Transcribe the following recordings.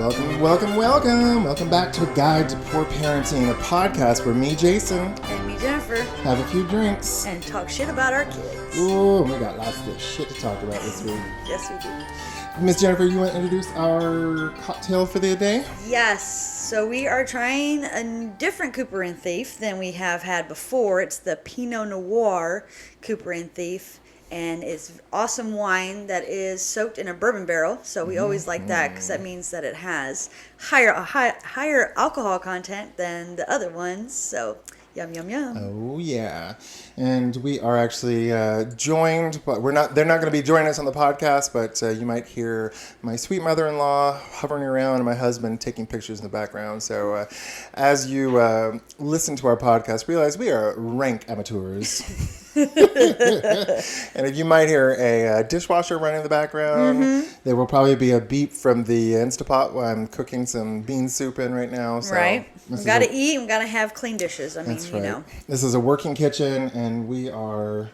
Welcome back to A Guide to Poor Parenting, a podcast where me, Jason, and me, Jennifer, have a few drinks and talk shit about our kids. Ooh, we got lots of shit to talk about this week. Yes, we do. Miss Jennifer, you want to introduce our cocktail for the day? Yes. So we are trying a different Cooper and Thief than we have had before. It's the Pinot Noir Cooper and Thief. And it's awesome wine that is soaked in a bourbon barrel. So we always like that because that means that it has higher alcohol content than the other ones. So yum, yum, yum. Oh, yeah. And we are actually joined, but they're not going to be joining us on the podcast, but you might hear my sweet mother-in-law hovering around and my husband taking pictures in the background. So as you listen to our podcast, realize we are rank amateurs. And if you might hear a dishwasher running in the background, there will probably be a beep from the Instapot while I'm cooking some bean soup in right now. So right. We got to eat and we got to have clean dishes. I mean, that's right. You know. This is a working kitchen and we are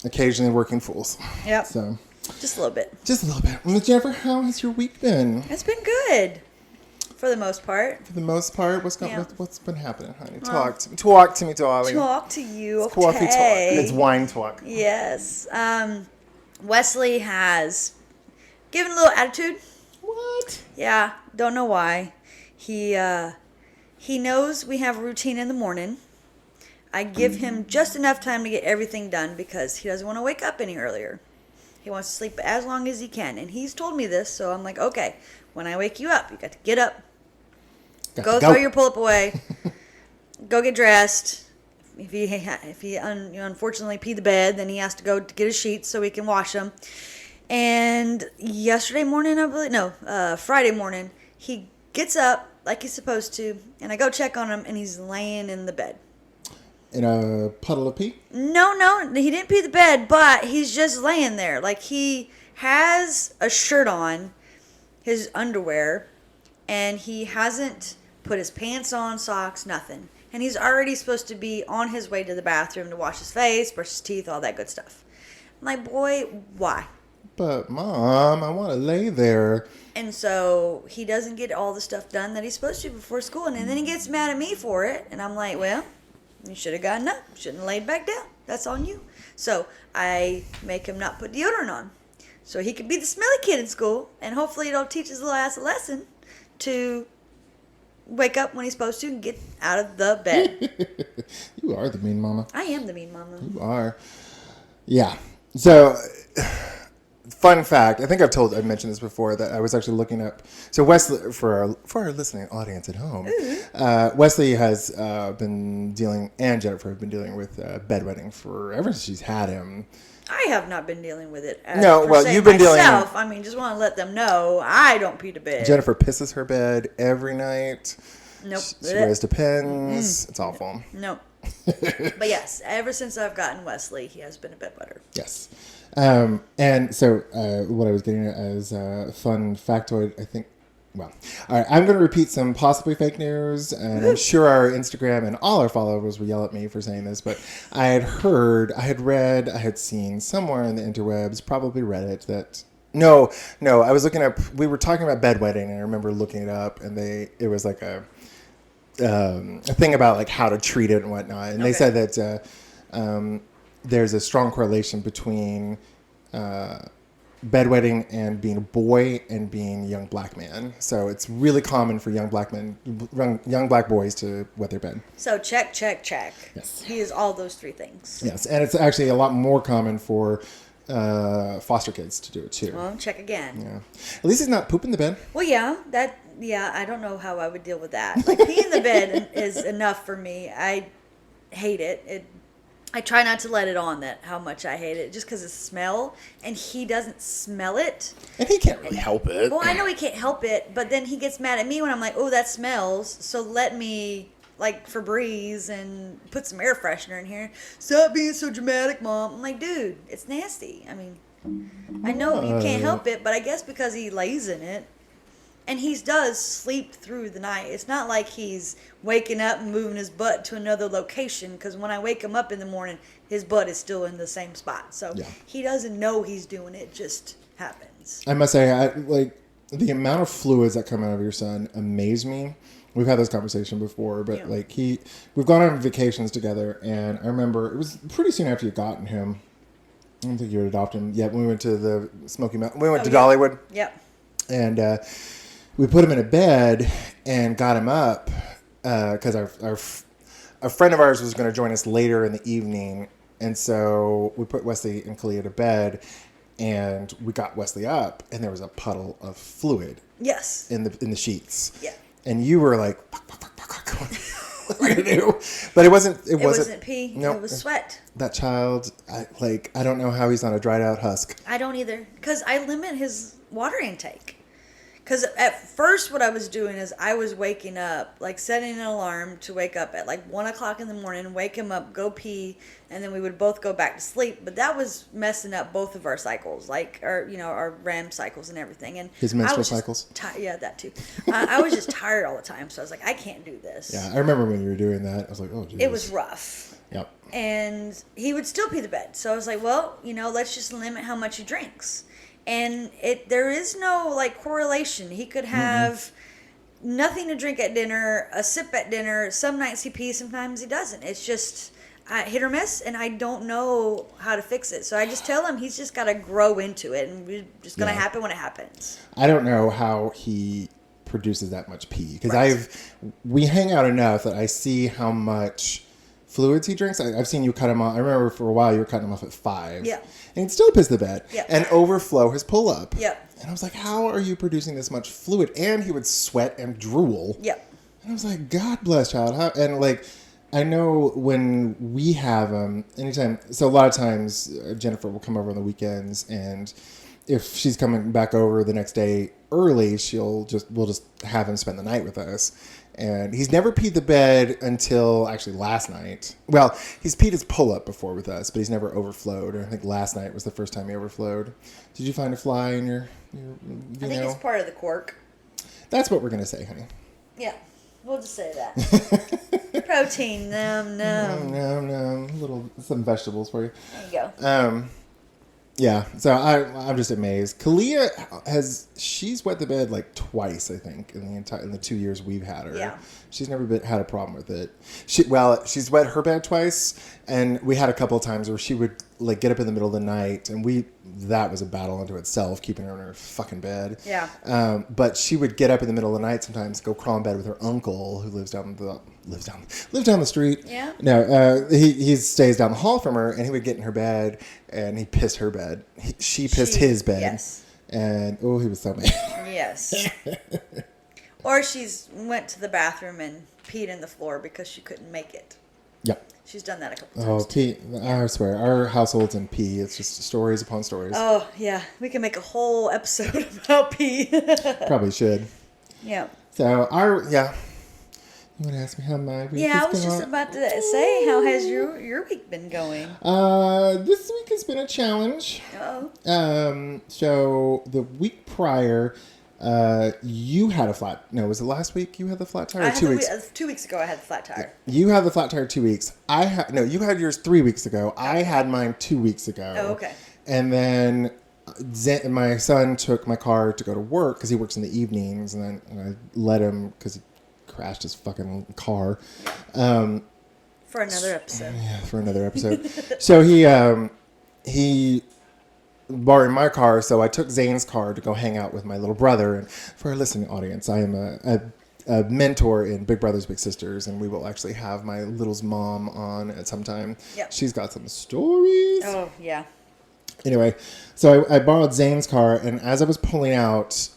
occasionally working fools. Yep. So just a little bit. Just a little bit. Ms. Jennifer, how has your week been? It's been good. For the most part. For the most part? What's been happening, honey? Talk to me, darling. Talk to you, it's coffee talk. It's wine talk. Yes. Wesley has given a little attitude. What? Yeah, don't know why. He knows we have a routine in the morning. I give him just enough time to get everything done because he doesn't want to wake up any earlier. He wants to sleep as long as he can. And he's told me this, so I'm like, okay, when I wake you up, you got to get up. Go throw your pull-up away. Go get dressed. If he unfortunately peed the bed, then he has to go to get his sheets so he can wash them. And Friday morning, he gets up like he's supposed to, and I go check on him, and he's laying in the bed. In a puddle of pee? No, he didn't pee the bed, but he's just laying there. Like he has a shirt on, his underwear, and he hasn't put his pants on, socks, nothing. And he's already supposed to be on his way to the bathroom to wash his face, brush his teeth, all that good stuff. I'm like, boy, why? But, Mom, I want to lay there. And so he doesn't get all the stuff done that he's supposed to before school. And then he gets mad at me for it. And I'm like, well, you should have gotten up. Shouldn't have laid back down. That's on you. So I make him not put deodorant on. So he could be the smelly kid in school. And hopefully it'll teach his little ass a lesson to wake up when he's supposed to and get out of the bed. You are the mean mama. I am the mean mama. You are. Yeah. So, fun fact. I think I've mentioned this before that I was actually looking up. So Wesley, for our listening audience at home, Wesley has been dealing, and Jennifer have been dealing with bedwetting ever since she's had him. I have not been dealing with it. You've been dealing. I mean, just want to let them know I don't pee to bed. Jennifer pisses her bed every night. Nope. She wears Depends. It's awful. Nope. But yes, ever since I've gotten Wesley, he has been a bedwetter. Yes. And so what I was getting at as a fun factoid, I think. Well, all right, I'm going to repeat some possibly fake news, and I'm sure our Instagram and all our followers will yell at me for saying this, but I had read, I had seen somewhere in the interwebs, probably Reddit, that... No, I was looking up... We were talking about bedwetting, and I remember looking it up, and it was like a thing about like how to treat it and whatnot, and they said that there's a strong correlation between... bedwetting and being a boy and being a young black man. So it's really common for young black boys to wet their bed. So check. Yes. He is all those three things. Yes, and it's actually a lot more common for foster kids to do it too. Well, check again. Yeah. At least he's not pooping the bed. Well, yeah, I don't know how I would deal with that. Like peeing in the bed is enough for me. I hate it. I try not to let it on how much I hate it, just because of the smell, and he doesn't smell it. And he can't really help it. Well, I know he can't help it, but then he gets mad at me when I'm like, oh, that smells, so let me, like, Febreze and put some air freshener in here. Stop being so dramatic, Mom. I'm like, dude, it's nasty. I mean, I know you can't help it, but I guess because he lays in it. And he does sleep through the night. It's not like he's waking up and moving his butt to another location. Because when I wake him up in the morning, his butt is still in the same spot. So he doesn't know he's doing it. It just happens. I must say, the amount of fluids that come out of your son amaze me. We've had this conversation before, but we've gone on vacations together, and I remember it was pretty soon after you gotten him. I don't think you had adopted him yet. When we went to the Smoky Mountain, we went to Dollywood. Yep. And we put him in a bed and got him up because a friend of ours was going to join us later in the evening, and so we put Wesley and Kalia to bed. And we got Wesley up, and there was a puddle of fluid. Yes. In the sheets. Yeah. And you were like, fuck, what am I gonna do? But it wasn't. It wasn't pee. No, it was sweat. That child, I don't know how he's not a dried out husk. I don't either, because I limit his water intake. Because at first what I was doing is I was waking up, like setting an alarm to wake up at like 1 o'clock in the morning, wake him up, go pee, and then we would both go back to sleep. But that was messing up both of our cycles, like our REM cycles and everything. And his menstrual cycles. Yeah, that too. I was just tired all the time, so I was like, I can't do this. Yeah, I remember when you were doing that. I was like, oh, Jesus. It was rough. Yep. And he would still pee the bed. So I was like, well, let's just limit how much he drinks. And there is no like correlation. He could have nothing to drink at dinner, a sip at dinner. Some nights he pees, sometimes he doesn't. It's just hit or miss, and I don't know how to fix it. So I just tell him he's just got to grow into it, and it's just going to happen when it happens. I don't know how he produces that much pee because we hang out enough that I see how much fluids he drinks. I've seen you cut him off. I remember for a while you were cutting him off at 5. Yeah. And he'd still piss the bed. Yeah. And overflow his pull up. Yep. And I was like, how are you producing this much fluid? And he would sweat and drool. Yep. And I was like, God bless child. And like, I know when we have him, anytime, so a lot of times Jennifer will come over on the weekends, and if she's coming back over the next day early, we'll just have him spend the night with us. And he's never peed the bed until actually last night. Well, he's peed his pull-up before with us, but he's never overflowed. I think last night was the first time he overflowed. Did you find a fly in your I think it's part of the cork. That's what we're going to say, honey. Yeah, we'll just say that. Protein, nom. Some vegetables for you. There you go. Yeah, so I'm just amazed. Kalia she's wet the bed like twice, I think, in the 2 years we've had her. Yeah. She's never had a problem with it. She's wet her bed twice, and we had a couple of times where she would like get up in the middle of the night, and that was a battle unto itself, keeping her in her fucking bed. Yeah. But she would get up in the middle of the night sometimes, go crawl in bed with her uncle who lives down the street. Yeah. No, he stays down the hall from her, and he would get in her bed, and he pissed her bed. She pissed his bed. Yes. And he was so mad. Yes. Or she's went to the bathroom and peed in the floor because she couldn't make it. Yep. She's done that a couple times. Oh, pee! I swear, our household's in pee. It's just stories upon stories. Oh yeah, we can make a whole episode about pee. Probably should. Yeah. So you want to ask me how my week Yeah, has I was just about to say, how has your week been going? This week has been a challenge. Oh. So the week prior, you had a flat. No, was it last week you had the flat tire? 2 weeks. 2 weeks ago, I had the flat tire. You had the flat tire 2 weeks. You had yours 3 weeks ago. I had mine 2 weeks ago. Oh, okay. And then my son took my car to go to work because he works in the evenings, and I let him because he crashed his fucking car. For another episode. Yeah, for another episode. So he borrowed my car, so I took Zane's car to go hang out with my little brother. And for our listening audience, I am a mentor in Big Brothers Big Sisters, and we will actually have my little's mom on at some time. Yep. She's got some stories. Oh, yeah. Anyway, so I borrowed Zane's car, and as I was pulling out,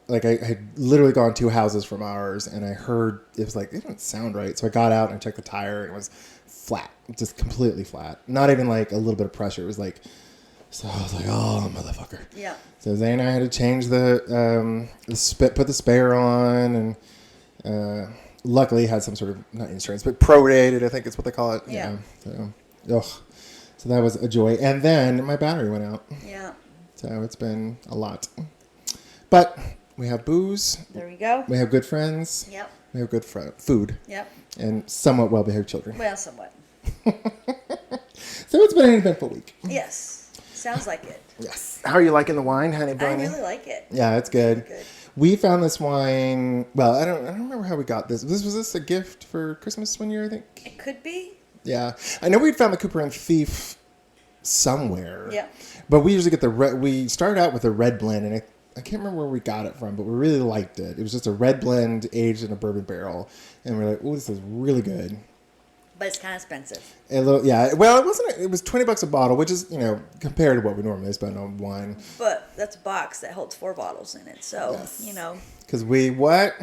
like I had literally gone 2 houses from ours, and I heard it was like, it didn't sound right. So I got out and I checked the tire, and it was flat, just completely flat. Not even like a little bit of pressure. It was like, so I was like, oh motherfucker. Yeah. So Zane and I had to change put the spare on, and luckily had some sort of, not insurance, but prorated, I think is what they call it. Yeah. So that was a joy. And then my battery went out. Yeah. So it's been a lot. But we have booze. There we go. We have good friends. Yep. We have good food. Yep. And somewhat well-behaved children. Well, somewhat. So it's been an eventful week. Yes. Sounds like it. Yes. How are you liking the wine, honey bunny? I really like it. Yeah, it's good. It's good. We found this wine. Well, I don't remember how we got this. Was this a gift for Christmas one year? I think. It could be. Yeah, I know we'd found the Cooper and Thief somewhere. Yeah. But we usually get the red. We started out with a red blend, and I can't remember where we got it from, but we really liked it. It was just a red blend aged in a bourbon barrel, and we're like, "Oh, this is really good." But it's kind of expensive. Yeah. Well, it wasn't. It was $20 a bottle, which is compared to what we normally spend on wine. But that's a box that holds 4 bottles in it, so Yes. Because we what?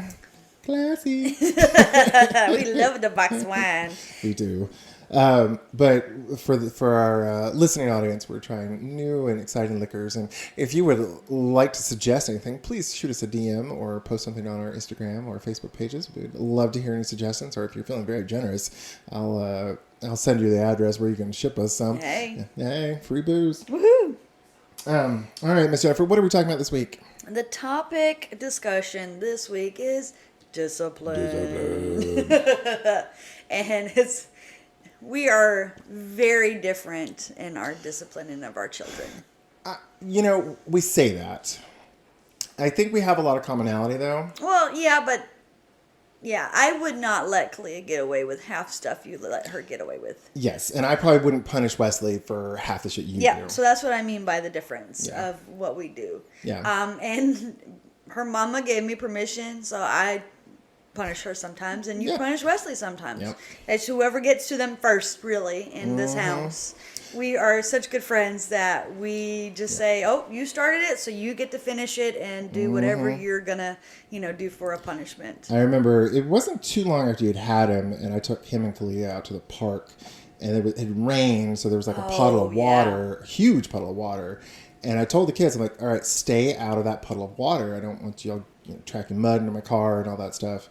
Classy. we love the box wine. We do. But for our listening audience, we're trying new and exciting liquors. And if you would like to suggest anything, please shoot us a DM or post something on our Instagram or Facebook pages. We'd love to hear any suggestions. Or if you're feeling very generous, I'll send you the address where you can ship us some. Hey, free booze. Woohoo! All right, Miss Jennifer, what are we talking about this week? The topic discussion this week is discipline. And we are very different in our disciplining of our children. We say that. I think we have a lot of commonality, though. Well, yeah, I would not let Kalia get away with half stuff you let her get away with. Yes, and I probably wouldn't punish Wesley for half the shit you do. Yeah, so that's what I mean by the difference of what we do. Yeah. And her mama gave me permission, so I punish her sometimes, and you punish Wesley sometimes. Yep. It's whoever gets to them first, really, in this house. We are such good friends that we just say, "Oh, you started it, so you get to finish it and do whatever you're gonna, do for a punishment." I remember it wasn't too long after you'd had him, and I took him and Kalia out to the park, and it had rained, so there was like a puddle of water, a huge puddle of water. And I told the kids, I'm like, all right, stay out of that puddle of water. I don't want you tracking mud into my car and all that stuff.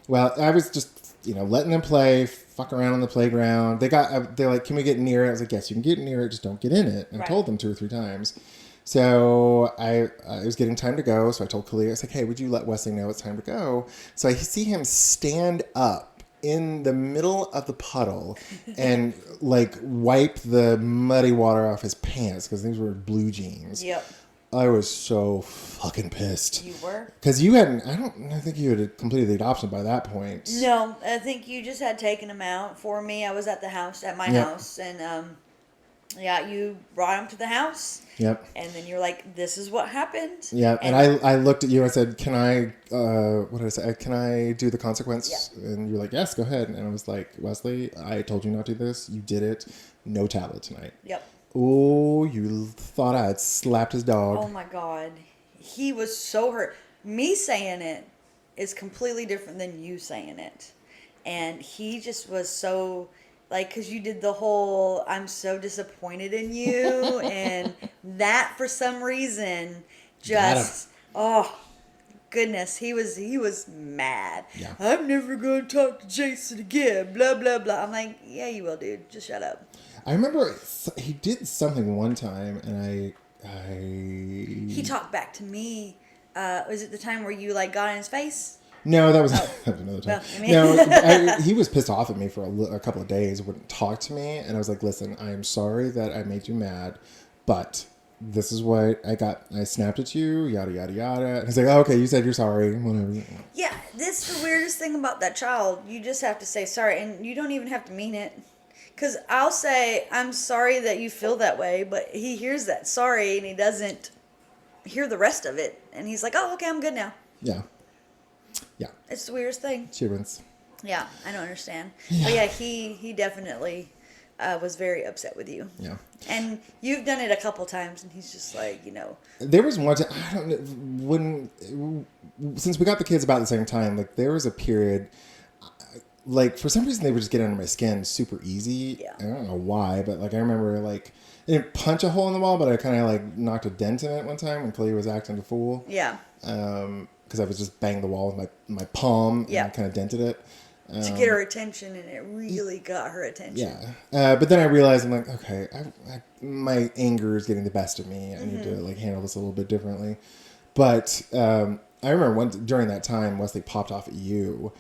Well, I was just, letting them play, fuck around on the playground. They're like, can we get near it? I was like, yes, you can get near it, just don't get in it. And I told them 2 or 3 times. So it was getting time to go. So I told Kalia, I was like, hey, would you let Wesley know it's time to go? So I see him stand up in the middle of the puddle and wipe the muddy water off his pants because these were blue jeans. Yep. I was so fucking pissed. You were? Because I think you had completed the adoption by that point. No, I think you just had taken him out for me. I was at my house, and you brought him to the house. Yep. And then you're like, this is what happened. Yeah, and I looked at you and I said, can I, what did I say? Can I do the consequence? Yeah. And you're like, yes, go ahead. And I was like, Wesley, I told you not to do this. You did it. No tablet tonight. Yep. Oh, you thought I had slapped his dog. Oh my God. He was so hurt. Me saying it is completely different than you saying it. And he just was so, because you did the whole, I'm so disappointed in you. And that, for some reason, just, oh, goodness, he was mad. Yeah. I'm never going to talk to Jason again, blah, blah, blah. I'm like, yeah, you will, dude. Just shut up. I remember he did something one time, and He talked back to me. Was it the time where you got in his face? No, that was, that was another time. Well, no, he was pissed off at me for a couple of days. Wouldn't talk to me, and I was like, "Listen, I am sorry that I made you mad, but this is what I got. I snapped at you, yada yada yada." And he's like, oh, "Okay, you said you're sorry, whatever." Yeah, this is the weirdest thing about that child. You just have to say sorry, and you don't even have to mean it. Because I'll say, I'm sorry that you feel that way, but he hears that sorry, and he doesn't hear the rest of it. And he's like, oh, okay, I'm good now. Yeah. Yeah. It's the weirdest thing. Children's. Yeah, I don't understand. Yeah. But yeah, he definitely was very upset with you. Yeah. And you've done it a couple times, and he's just like, There was one time, I don't know, since we got the kids about the same time, there was a period... for some reason, they would just get under my skin super easy. Yeah. I don't know why, but I remember I didn't punch a hole in the wall, but I kind of knocked a dent in it one time when Kalia was acting a fool. Yeah. Because I was just banging the wall with my palm and I kind of dented it. To get her attention, and it really got her attention. Yeah. But then I realized, I'm like, okay, my anger is getting the best of me. I need to handle this a little bit differently. But I remember during that time, Wesley popped off at you.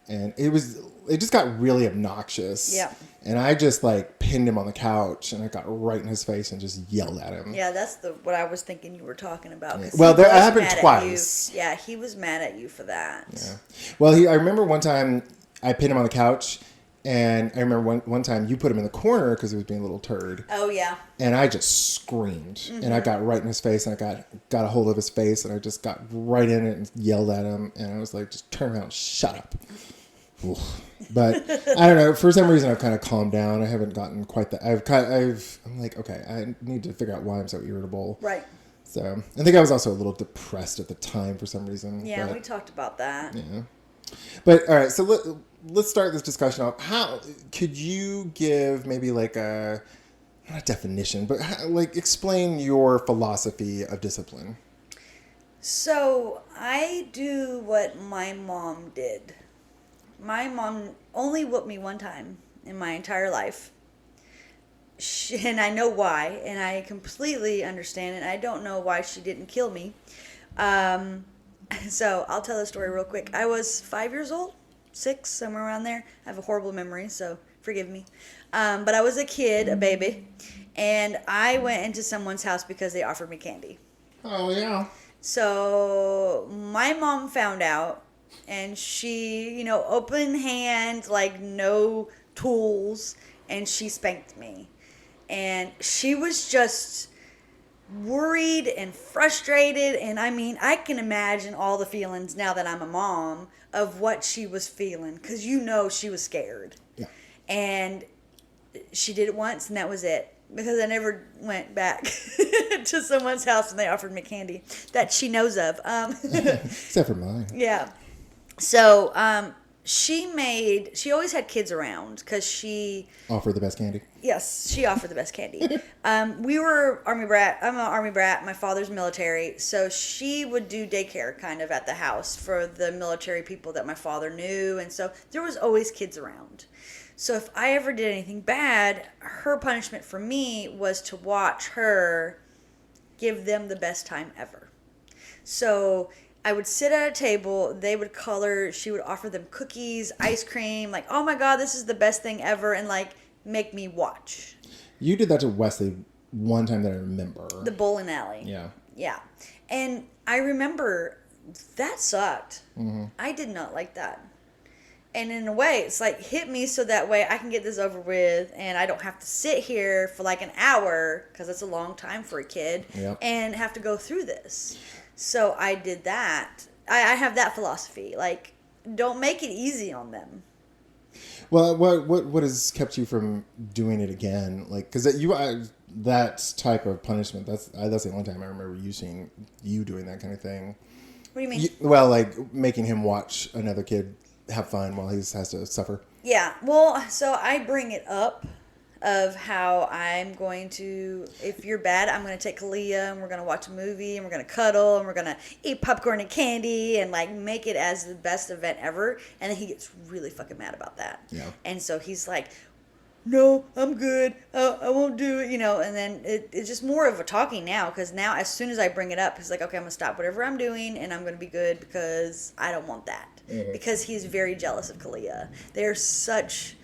and it just got really obnoxious. Yeah. And I just like pinned him on the couch, and I got right in his face and just yelled at him. Yeah, that's what I was thinking you were talking about. Yeah. Well, that happened twice. Yeah, he was mad at you for that. Yeah. Well, I remember one time I pinned him on the couch, and I remember one time you put him in the corner because he was being a little turd. Oh, yeah. And I just screamed, and I got right in his face, and I got a hold of his face, and I just got right in it and yelled at him, and I was like, just turn around and shut up. Oof. But I don't know. For some reason, I've kind of calmed down. I haven't gotten quite that. I'm like, okay, I need to figure out why I'm so irritable. Right. So I think I was also a little depressed at the time for some reason. Yeah, but, we talked about that. Yeah. But all right, so let's start this discussion off. How could you give maybe like not a definition, but like explain your philosophy of discipline? So I do what my mom did. My mom only whooped me one time in my entire life. And I know why, and I completely understand it. I don't know why she didn't kill me. So I'll tell the story real quick. I was 5 years old, 6, somewhere around there. I have a horrible memory, so forgive me. But I was a kid, a baby, and I went into someone's house because they offered me candy. Oh, yeah. So my mom found out, and she, open hand, like no tools, and she spanked me. And she was just worried and frustrated. And I mean, I can imagine all the feelings now that I'm a mom of what she was feeling, because she was scared. Yeah. And she did it once, and that was it. Because I never went back to someone's house and they offered me candy that she knows of. Except for mine. Yeah. So she always had kids around because she offered the best candy. Yes, she offered the best candy. We were Army brat. I'm an Army brat. My father's military. So she would do daycare kind of at the house for the military people that my father knew. And so there was always kids around. So if I ever did anything bad, her punishment for me was to watch her give them the best time ever. So I would sit at a table, they would color, she would offer them cookies, ice cream, like, oh my God, this is the best thing ever, and like make me watch. You did that to Wesley one time that I remember. The bowling alley. Yeah. Yeah. And I remember that sucked. Mm-hmm. I did not like that. And in a way, it's like, hit me so that way I can get this over with and I don't have to sit here for like an hour, because that's a long time for a kid, yep, and have to go through this. So I did that. I have that philosophy. Like, don't make it easy on them. Well, what has kept you from doing it again? Like, because that type of punishment, that's the only time I remember you doing that kind of thing. What do you mean? Like making him watch another kid have fun while he has to suffer. Yeah. Well, so I bring it up of how I'm going to, if you're bad, I'm going to take Kalia and we're going to watch a movie and we're going to cuddle and we're going to eat popcorn and candy and like make it as the best event ever. And then he gets really fucking mad about that. Yeah. And so he's like, no, I'm good. I won't do it, And then it's just more of a talking now, because now as soon as I bring it up, he's like, okay, I'm going to stop whatever I'm doing and I'm going to be good because I don't want that. Mm-hmm. Because he's very jealous of Kalia. They're such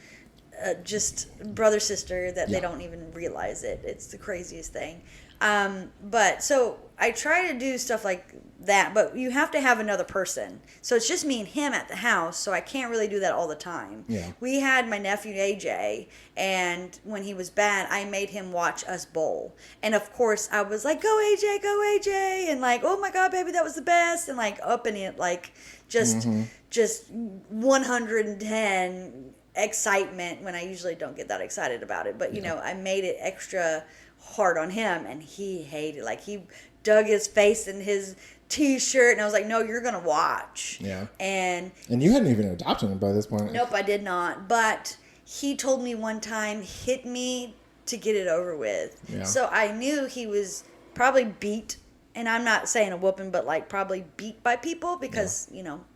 just brother-sister that they don't even realize it. It's the craziest thing. But so I try to do stuff like that, but you have to have another person. So it's just me and him at the house, so I can't really do that all the time. Yeah. We had my nephew AJ, and when he was bad, I made him watch us bowl. And of course, I was like, go AJ, and like, oh my God, baby, that was the best, and like upping it, like just 110 excitement when I usually don't get that excited about it. But, I made it extra hard on him, and he hated it. Like, he dug his face in his T-shirt, and I was like, no, you're going to watch. Yeah. And you hadn't even adopted him by this point. Nope, I did not. But he told me one time, hit me to get it over with. Yeah. So I knew he was probably beat, and I'm not saying a whooping, but like probably beat by people because,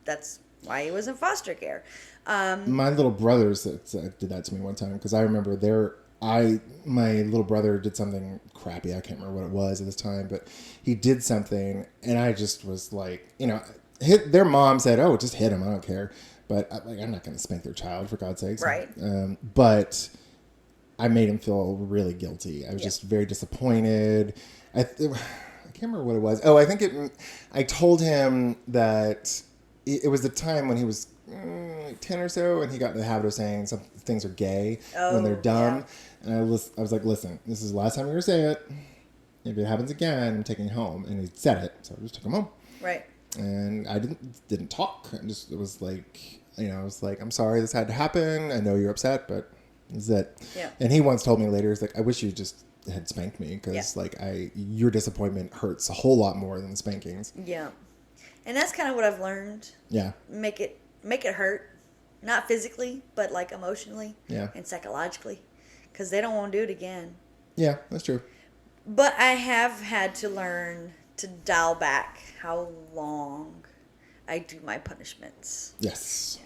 that's why he was in foster care. My little brothers did that to me one time, because I remember my little brother did something crappy. I can't remember what it was at this time, but he did something, and I just was like, their mom said, "Oh, just hit him. I don't care." but I'm not going to spank their child for God's sakes. Right. But I made him feel really guilty. I was just very disappointed. I can't remember what it was. Oh, I think I told him that it was the time when he was 10 or so, and he got in the habit of saying some things are gay when they're dumb. Yeah. And I was like, listen, this is the last time you're going to say it. If it happens again, I'm taking you home. And he said it, so I just took him home. Right. And I didn't talk. It was like, I was like, I'm sorry this had to happen. I know you're upset, but this is it. Yeah. And he once told me later, he's like, I wish you just had spanked me, because your disappointment hurts a whole lot more than the spankings. Yeah. And that's kind of what I've learned. Yeah. Make it hurt, not physically, but like emotionally and psychologically, because they don't want to do it again. Yeah, that's true. But I have had to learn to dial back how long I do my punishments. Yes.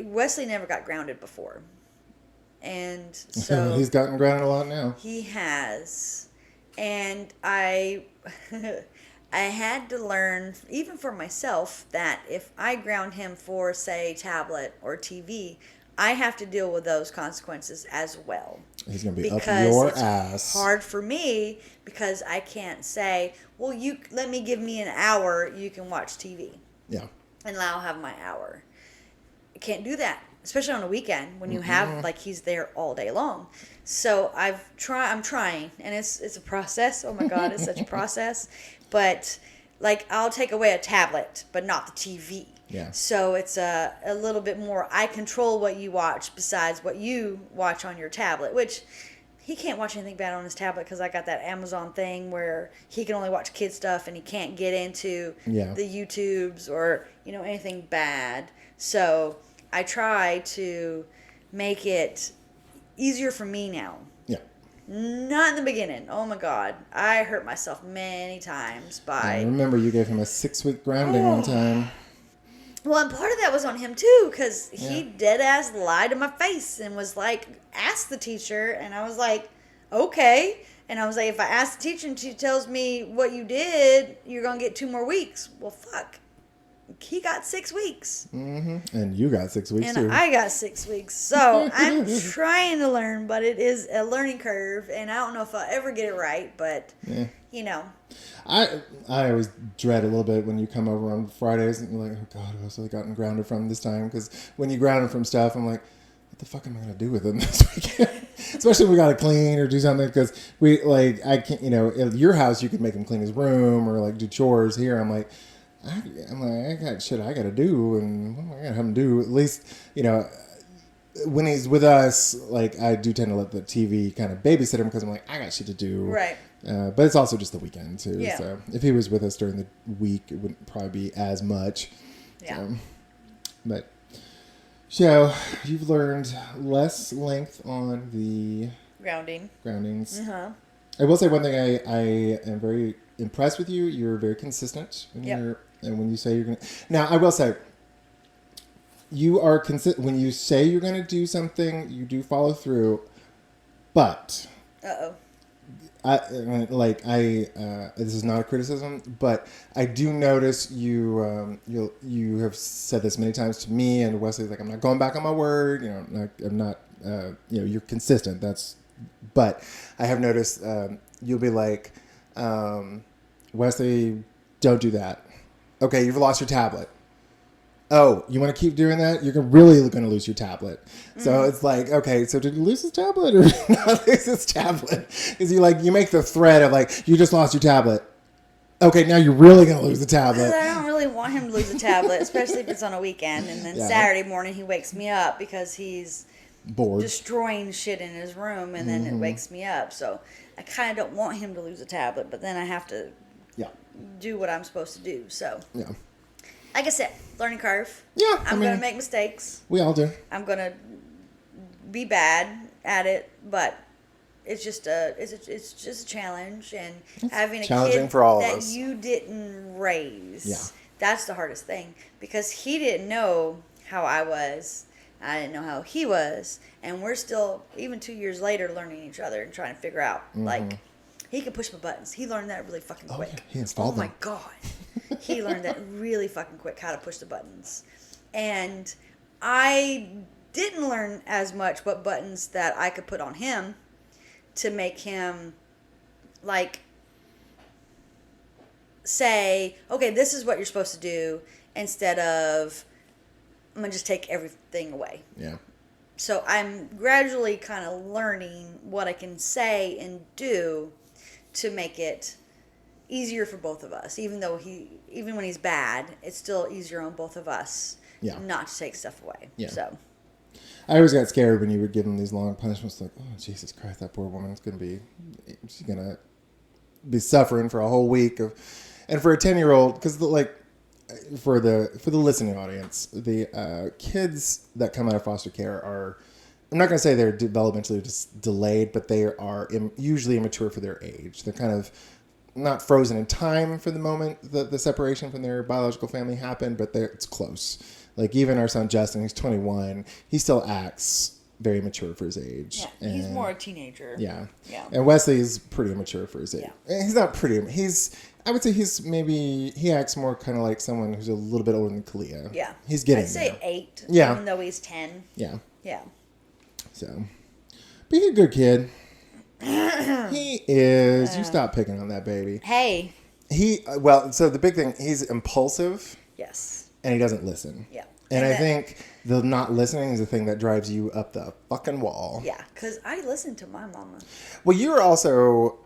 Wesley never got grounded before. And so he's gotten grounded a lot now. He has. And I had to learn, even for myself, that if I ground him for, say, tablet or TV, I have to deal with those consequences as well. He's going to be up your ass. It's hard for me because I can't say, well, you give me an hour, you can watch TV. Yeah. And I'll have my hour. I can't do that, especially on a weekend when you have, like, he's there all day long. So I'm trying, and it's a process. Oh my God, it's such a process. But, like, I'll take away a tablet, but not the TV. Yeah. So it's a little bit more, I control what you watch besides what you watch on your tablet, which he can't watch anything bad on his tablet because I got that Amazon thing where he can only watch kid stuff and he can't get into the YouTubes or, anything bad. So I try to make it easier for me now. Yeah. Not in the beginning. Oh my God. I hurt myself many times by... I remember you gave him a 6-week grounding one time. Well, and part of that was on him too, because he dead ass lied to my face and was like, ask the teacher. And I was like, okay. And I was like, if I ask the teacher and she tells me what you did, you're going to get 2 more weeks. Well, fuck. He got 6 weeks. Mm-hmm. And you got 6 weeks too. And I got 6 weeks. So I'm trying to learn, but it is a learning curve. And I don't know if I'll ever get it right, but, I always dread a little bit when you come over on Fridays and you're like, oh God, what else have I gotten grounded from this time? Because when you ground from stuff, I'm like, what the fuck am I going to do with them this weekend? Especially if we got to clean or do something, because I can't, at your house, you could make him clean his room or like do chores. Here, I got shit I got to do, and what am I going to have him do? At least, when he's with us, like, I do tend to let the TV kind of babysit him because I'm like, I got shit to do. Right. But it's also just the weekend too. Yeah. So if he was with us during the week, it wouldn't probably be as much. Yeah. So you've learned less length on the groundings. Uh-huh. I will say one thing. I am very impressed with you. You're very consistent and when you say you're gonna. Now I will say, you are when you say you're gonna do something, you do follow through. But. This is not a criticism, but I do notice you have said this many times to me and Wesley's like, I'm not going back on my word. I'm not. You're consistent. But I have noticed you'll be like, Wesley, don't do that. Okay, you've lost your tablet. Oh, you want to keep doing that? You're really going to lose your tablet. So it's like, okay, so did he lose his tablet or not lose his tablet? Because you make the threat of like, you just lost your tablet. Okay, now you're really going to lose the tablet. I don't really want him to lose the tablet, especially if it's on a weekend. And then Saturday morning he wakes me up because he's bored, destroying shit in his room, and then it wakes me up. So I kind of don't want him to lose the tablet, but then I have to do what I'm supposed to do. So like I said, learning curve. Yeah, I'm going to make mistakes. We all do. I'm going to be bad at it, but it's just a challenge, and it's having a kid that you didn't raise. Yeah. That's the hardest thing, because he didn't know how I was. I didn't know how he was, and we're still, even 2 years later, learning each other and trying to figure out like. He can push my buttons. He learned that really fucking quick. Yeah. He installed them. Oh my God. He learned that really fucking quick, how to push the buttons. And I didn't learn as much what buttons that I could put on him to make him like say, okay, this is what you're supposed to do, instead of I'm gonna just take everything away. Yeah. So I'm gradually kind of learning what I can say and do to make it easier for both of us. Even when he's bad, it's still easier on both of us. Yeah. Not to take stuff away. Yeah. So I always got scared when you would give him these long punishments. Like, oh Jesus Christ, that poor woman's she's gonna be suffering for a whole week and for a 10-year-old, because for the listening audience, the kids that come out of foster care are, I'm not going to say they're developmentally just delayed, but they are usually immature for their age. They're kind of not frozen in time for the moment that the separation from their biological family happened, but it's close. Like even our son Justin, he's 21, he still acts very mature for his age. yeah, he's more a teenager. Yeah. Yeah. And Wesley's pretty immature for his age. Yeah. He's not pretty. I would say he acts more kind of like someone who's a little bit older than Kalia. Yeah. He's getting I'd say there. 8. Yeah. Even though he's 10. Yeah. Yeah. So, but he's a good kid. He is. You stop picking on that baby. Hey. So the big thing, he's impulsive. Yes. And he doesn't listen. Yeah. And I think the not listening is the thing that drives you up the fucking wall. Yeah, because I listen to my mama. Well, you're also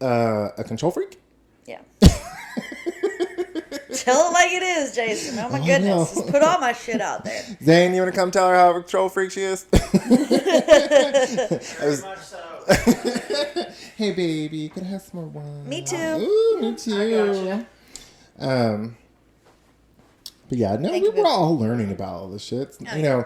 a control freak. Yeah. Tell it like it is, Jason. Oh my goodness. No. Just put all my shit out there. Zane, you want to come tell her how a control freak she is? Very much so. Hey, baby, could I have some more wine? Me too. Ooh, me too. I gotcha. But yeah, no, Thank we you, were babe. all learning about all this shit. Oh, You know,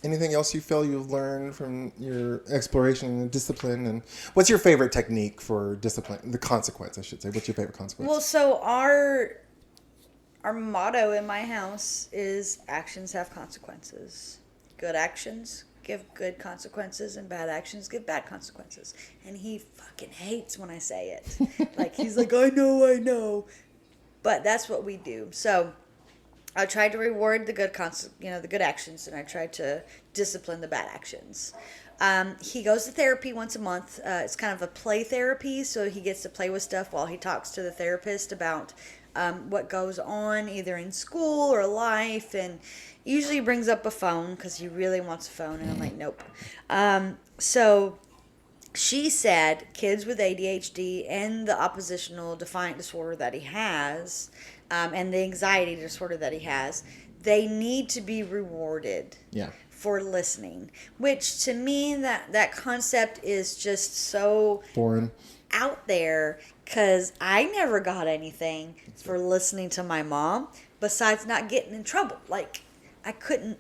anything else you feel you've learned from your exploration and discipline? And what's your favorite technique for discipline? The consequence, I should say. What's your favorite consequence? Well, so our motto in my house is actions have consequences. Good actions give good consequences, and bad actions give bad consequences. And he fucking hates when I say it. Like, he's like, I know. But that's what we do. So I tried to reward the good the good actions, and I tried to discipline the bad actions. He goes to therapy once a month. It's kind of a play therapy, so he gets to play with stuff while he talks to the therapist about what goes on either in school or life, and usually he brings up a phone because he really wants a phone, and I'm like, nope. So she said kids with ADHD and the oppositional defiant disorder that he has, and the anxiety disorder that he has, they need to be rewarded for listening. Which to me, that concept is just so foreign, out there, because I never got anything for listening to my mom besides not getting in trouble. Like, I couldn't.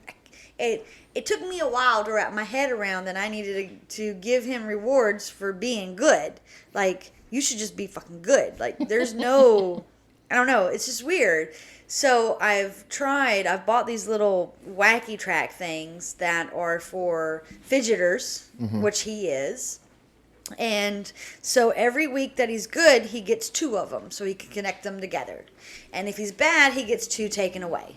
It took me a while to wrap my head around that I needed to give him rewards for being good. Like, you should just be fucking good. Like, there's no, I don't know, it's just weird. So I've bought these little wacky track things that are for fidgeters, which he is. And so every week that he's good, he gets 2 of them so he can connect them together. And if he's bad, he gets 2 taken away.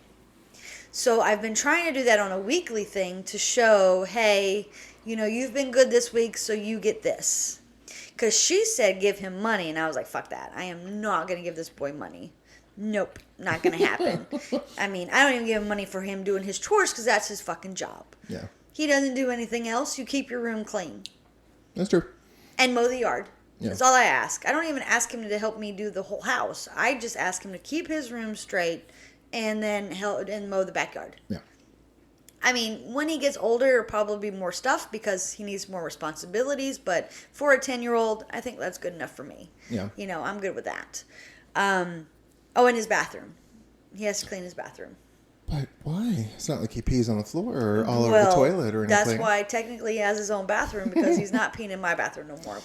So I've been trying to do that on a weekly thing to show, hey, you've been good this week, so you get this. Because she said give him money, and I was like, fuck that. I am not going to give this boy money. Nope, not going to happen. I mean, I don't even give him money for him doing his chores because that's his fucking job. Yeah. He doesn't do anything else. You keep your room clean. That's true. And mow the yard. Yeah. That's all I ask. I don't even ask him to help me do the whole house. I just ask him to keep his room straight and then mow the backyard. Yeah. I mean, when he gets older, it'll probably be more stuff because he needs more responsibilities. But for a 10-year-old, I think that's good enough for me. Yeah. I'm good with that. And his bathroom. He has to clean his bathroom. But why? It's not like he pees on the floor or all over the toilet or anything. That's why technically he has his own bathroom, because he's not peeing in my bathroom no more.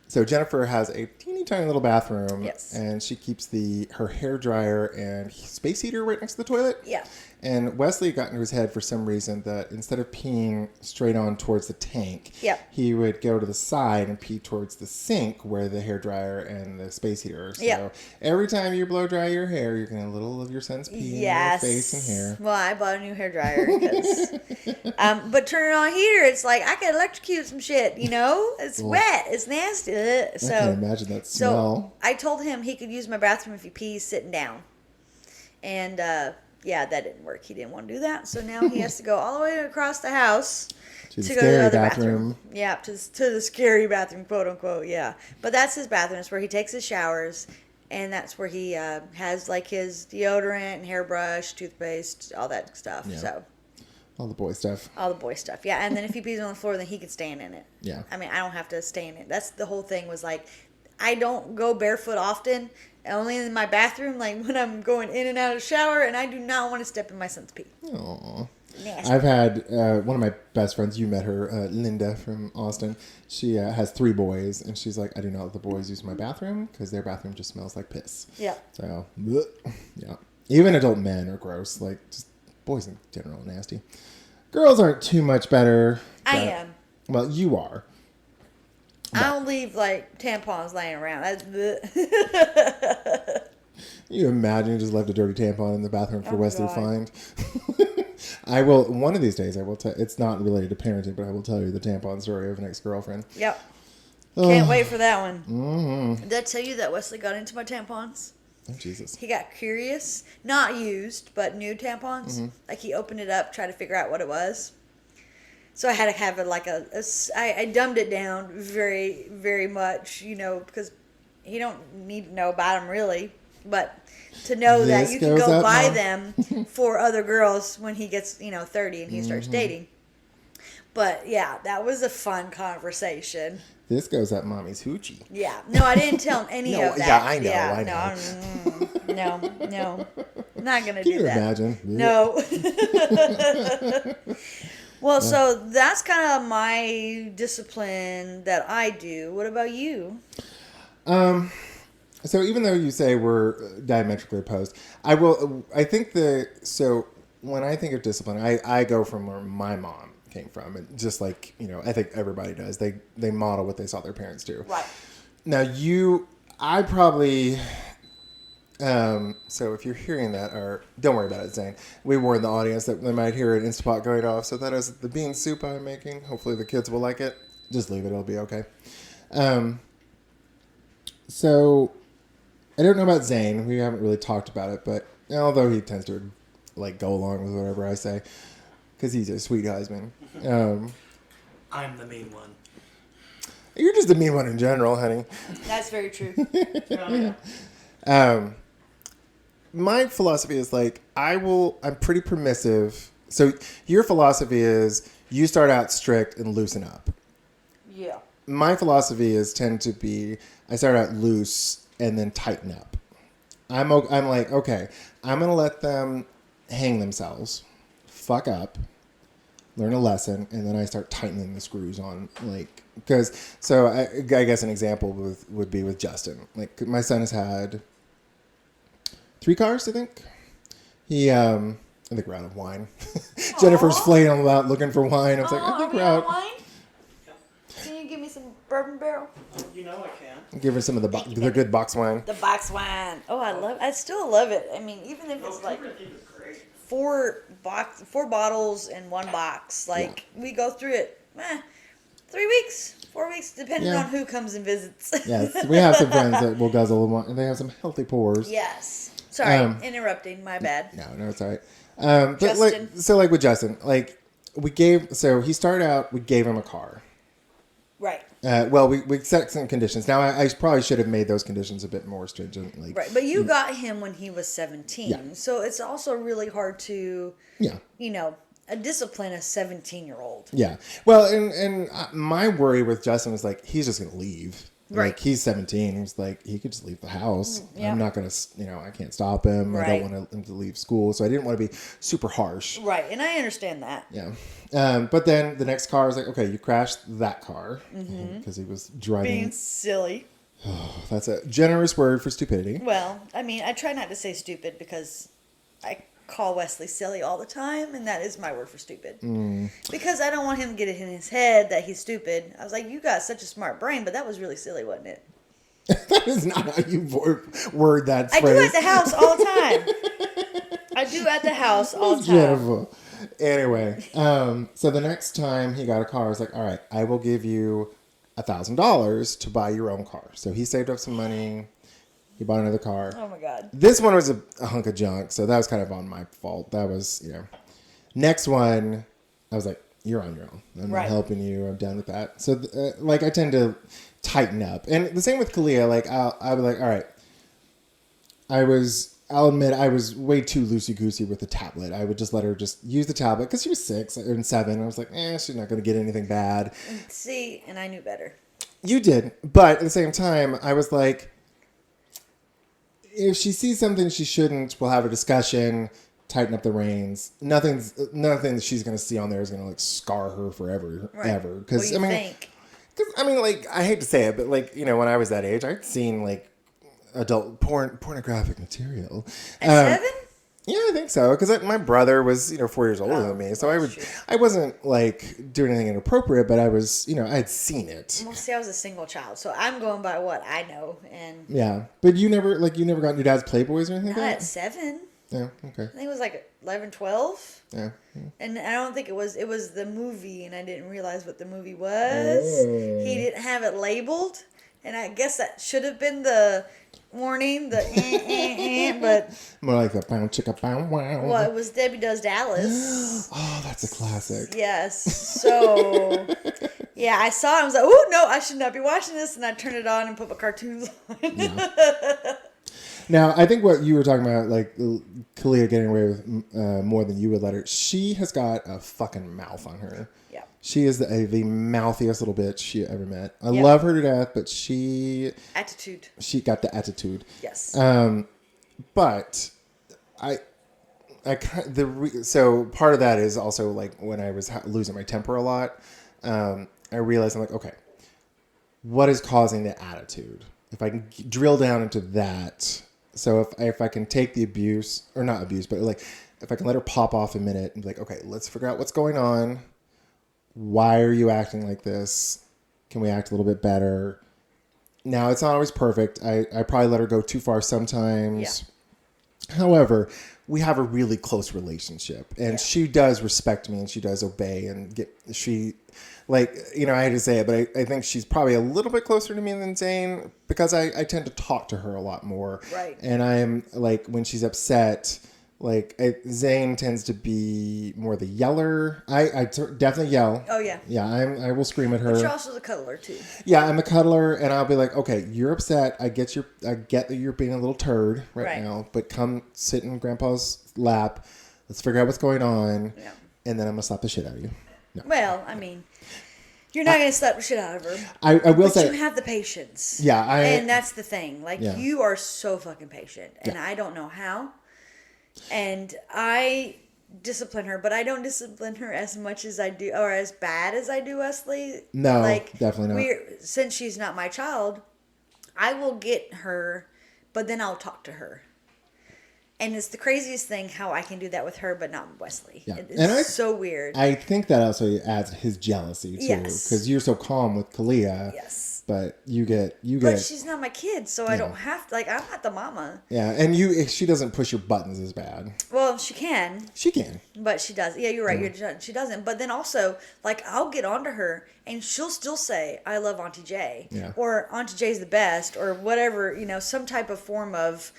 So Jennifer has a teeny tiny little bathroom. Yes. And she keeps her hair dryer and space heater right next to the toilet. Yeah. And Wesley got into his head for some reason that instead of peeing straight on towards the tank, Yep. he would go to the side and pee towards the sink where the hairdryer and the space heater are. So Yep. every time you blow dry your hair, you're getting a little of your son's pee in your face and hair. Well, I bought a new hairdryer but turn it on heater, it's like I could electrocute some shit. It's wet, it's nasty. So I can imagine that smell. So I told him he could use my bathroom if he pees sitting down, and yeah, that didn't work. He didn't want to do that, so now he has to go all the way across the house To the to go to the scary other bathroom. Yeah, to the scary bathroom, quote unquote. Yeah, but that's his bathroom. It's where he takes his showers, and that's where he has like his deodorant and hairbrush, toothpaste, all that stuff. Yeah. So All the boy stuff. all the boy stuff. Yeah, and then if he pees on the floor, then he can stand in it. Yeah. I mean, I don't have to stay in it. That's the whole thing. Was like, I don't go barefoot often. Only in my bathroom, like when I'm going in and out of the shower, and I do not want to step in my son's pee. Aww. Nasty. I've had one of my best friends, you met her, Linda from Austin. She has 3 boys, and she's like, I do not let the boys use my bathroom because their bathroom just smells like piss. Yeah. So, bleh. Yeah. Even adult men are gross. Like, just boys in general are nasty. Girls aren't too much better. I am. Well, you are. I don't leave like tampons laying around. That's You imagine you just left a dirty tampon in the bathroom for Oh, Wesley to God. find? I will, one of these days, I will tell, it's not related to parenting, but I will tell you the tampon story of an ex-girlfriend. Yep. Can't wait for that one. Mm-hmm. Did I tell you that Wesley got into my tampons? Oh, Jesus. He got curious. Not used, but new tampons. Mm-hmm. Like he opened it up, tried to figure out what it was. So I had to have it like I dumbed it down very, very much, because he don't need to know about them really. But to know that This you can goes go up, buy Mom. them for other girls when he gets, 30 and he starts Mm-hmm. dating. But yeah, that was a fun conversation. This goes up Mommy's hoochie. Yeah. No, I didn't tell him any No, of that. yeah, I know, I know. No. I'm not going to Can do you that. imagine? No. Well, so that's kind of my discipline that I do. What about you? So even though you say we're diametrically opposed, I think so when I think of discipline, I go from where my mom came from. And just like, I think everybody does. They model what they saw their parents do. Right. Now I probably, so if you're hearing that, or don't worry about it, Zane. We warned the audience that they might hear an Instapot going off. So that is the bean soup I'm making. Hopefully the kids will like it. Just leave it. It'll be okay. So I don't know about Zane. We haven't really talked about it, but although he tends to go along with whatever I say, because he's a sweet husband. I'm the mean one. You're just a mean one in general, honey. That's very true. My philosophy is I'm pretty permissive. So your philosophy is you start out strict and loosen up. Yeah. My philosophy tend to be I start out loose and then tighten up. I'm like, okay, I'm going to let them hang themselves, fuck up, learn a lesson, and then I start tightening the screws on, so I guess an example would be with Justin. Like, my son has had 3 cars, I think. I think we're out of wine. Jennifer's flailing about looking for wine. I was like, I think we're out. Wine? Can you give me some bourbon barrel? You know I can. Give her some of the good box wine. The box wine. Oh, I still love it. I mean, even if it's like Everything is great. 4 bottles in 1 box. We go through it 3 weeks, 4 weeks, depending Yeah. on who comes and visits. Yes, we have some friends that will guzzle them, and they have some healthy pours. Yes. Sorry, interrupting. My bad. No, it's all right. But Justin. with Justin, he started out, we gave him a car. Right. We set some conditions. Now, I probably should have made those conditions a bit more stringent. Right, but you got him when he was 17, Yeah. so it's also really hard to, Yeah. discipline a 17-year-old. Yeah. Well, and my worry with Justin was he's just going to leave. Right. He's 17. He's he could just leave the house. Yeah. I'm not going to, I can't stop him. Right. I don't want him to leave school. So I didn't want to be super harsh. Right, and I understand that. Yeah. But then the next car was okay, you crashed that car because he was driving. Being silly. That's a generous word for stupidity. Well, I mean, I try not to say stupid because I call Wesley silly all the time, and that is my word for stord. Because I don't want him to get it in his head that he's stupid. I was like, you got such a smart brain, but that was really silly, wasn't it? That is not how you word that phrase. I do at the house all the time. I do at the house all the time. Jennifer. Anyway, so the next time he got a car, I was like, all right, I will give you $1,000 to buy your own car. So he saved up some money. He bought another car. Oh, my God. This one was a hunk of junk, so that was kind of on my fault. That was, Next one, I was like, you're on your own. I'm not helping you. I'm done with that. So, I tend to tighten up. And the same with Kalia. Like, I'll be like, all right. I'll admit I was way too loosey-goosey with the tablet. I would just let her just use the tablet because she was 6 and 7. I was like, she's not going to get anything bad. See, and I knew better. You did. But at the same time, I was like, if she sees something she shouldn't, we'll have a discussion, tighten up the reins. Nothing that she's going to see on there is going to scar her forever, ever. Because think? I hate to say it, but when I was that age, I'd seen adult pornographic material. At 7? Yeah, I think so. Because my brother was 4 years older than me, so I wasn't doing anything inappropriate, but I was I had seen it. Well, see, I was a single child, so I'm going by what I know, and yeah. But you never got your dad's Playboys or anything like that? At 7. Yeah. Okay. I think it was 11, 12. Yeah. And I don't think it was the movie, and I didn't realize what the movie was. Oh. He didn't have it labeled, and I guess that should have been the warning, but more like the pound chicka pound wow. Well, it was Debbie Does Dallas. Oh, that's a classic. Yes. So yeah, I saw it. I was like, oh no, I should not be watching this, and I turned it on and put my cartoons on. Yeah. Now, I think what you were talking about, Kalia getting away with more than you would let her. She has got a fucking mouth on her. Yeah. She is the mouthiest little bitch you ever met. I love her to death, but attitude. She got the attitude. Yes. But so part of that is also when I was losing my temper a lot. I realized I'm like, okay, what is causing the attitude? If I can drill down into that. So if I can take the abuse, or not abuse, but if I can let her pop off a minute and be like, okay, let's figure out what's going on. Why are you acting like this? Can we act a little bit better? Now, it's not always perfect. I probably let her go too far sometimes. Yeah. However, we have a really close relationship, and she does respect me, and she does obey, and I hate to say it, but I think she's probably a little bit closer to me than Zane because I tend to talk to her a lot more. Right. And I'm when she's upset, Zane tends to be more the yeller. I definitely yell. Oh, yeah. Yeah, I will scream at her. But you're also the cuddler, too. Yeah, I'm a cuddler, and I'll be like, okay, you're upset. I get that you're being a little turd right now, but come sit in Grandpa's lap. Let's figure out what's going on, and then I'm going to slap the shit out of you. No. Well, you're not going to slap the shit out of her. I will say. But you have the patience. Yeah. And that's the thing. You are so fucking patient. And I don't know how. And I discipline her, but I don't discipline her as much as I do, or as bad as I do Wesley. No, definitely not. Since she's not my child, I will get her, but then I'll talk to her. And it's the craziest thing how I can do that with her, but not with Wesley. Yeah. It's so weird. I think that also adds his jealousy, too. Yes. Because you're so calm with Kalia. Yes. But you get. But she's not my kid, so I don't have to. I'm not the mama. Yeah, and she doesn't push your buttons as bad. Well, she can. She can. But she does. Yeah, you're right. She doesn't. But then also, I'll get onto her, and she'll still say, I love Auntie J. Yeah. Or Auntie J's the best, or whatever, some type of form of,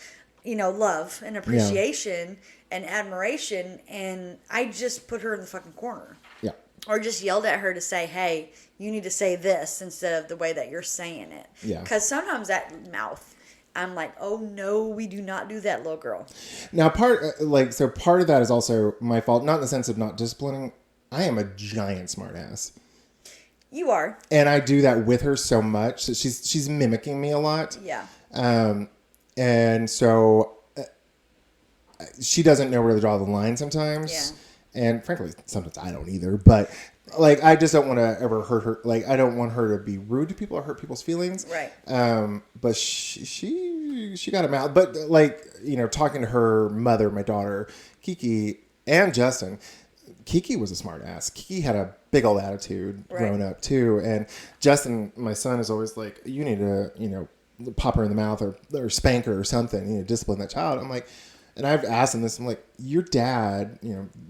love and appreciation and admiration. And I just put her in the fucking corner. Yeah. Or just yelled at her to say, hey, you need to say this instead of the way that you're saying it. Yeah. Because sometimes that mouth, I'm like, oh, no, we do not do that, little girl. Now, part of that is also my fault, not in the sense of not disciplining. I am a giant smartass. You are. And I do that with her so much that she's mimicking me a lot. Yeah. And so she doesn't know where to draw the line sometimes. Yeah. And frankly, sometimes I don't either. But like, I just don't want to ever hurt her. Like, I don't want her to be rude to people or hurt people's feelings. Right. But she got him out. But like, talking to her mother, my daughter, Kiki, and Justin, Kiki was a smart ass. Kiki had a big old attitude growing up too. And Justin, my son, is always like, you need to, pop her in the mouth or spank her or something, discipline that child. I'm like, and I've asked him this, I'm like, your dad,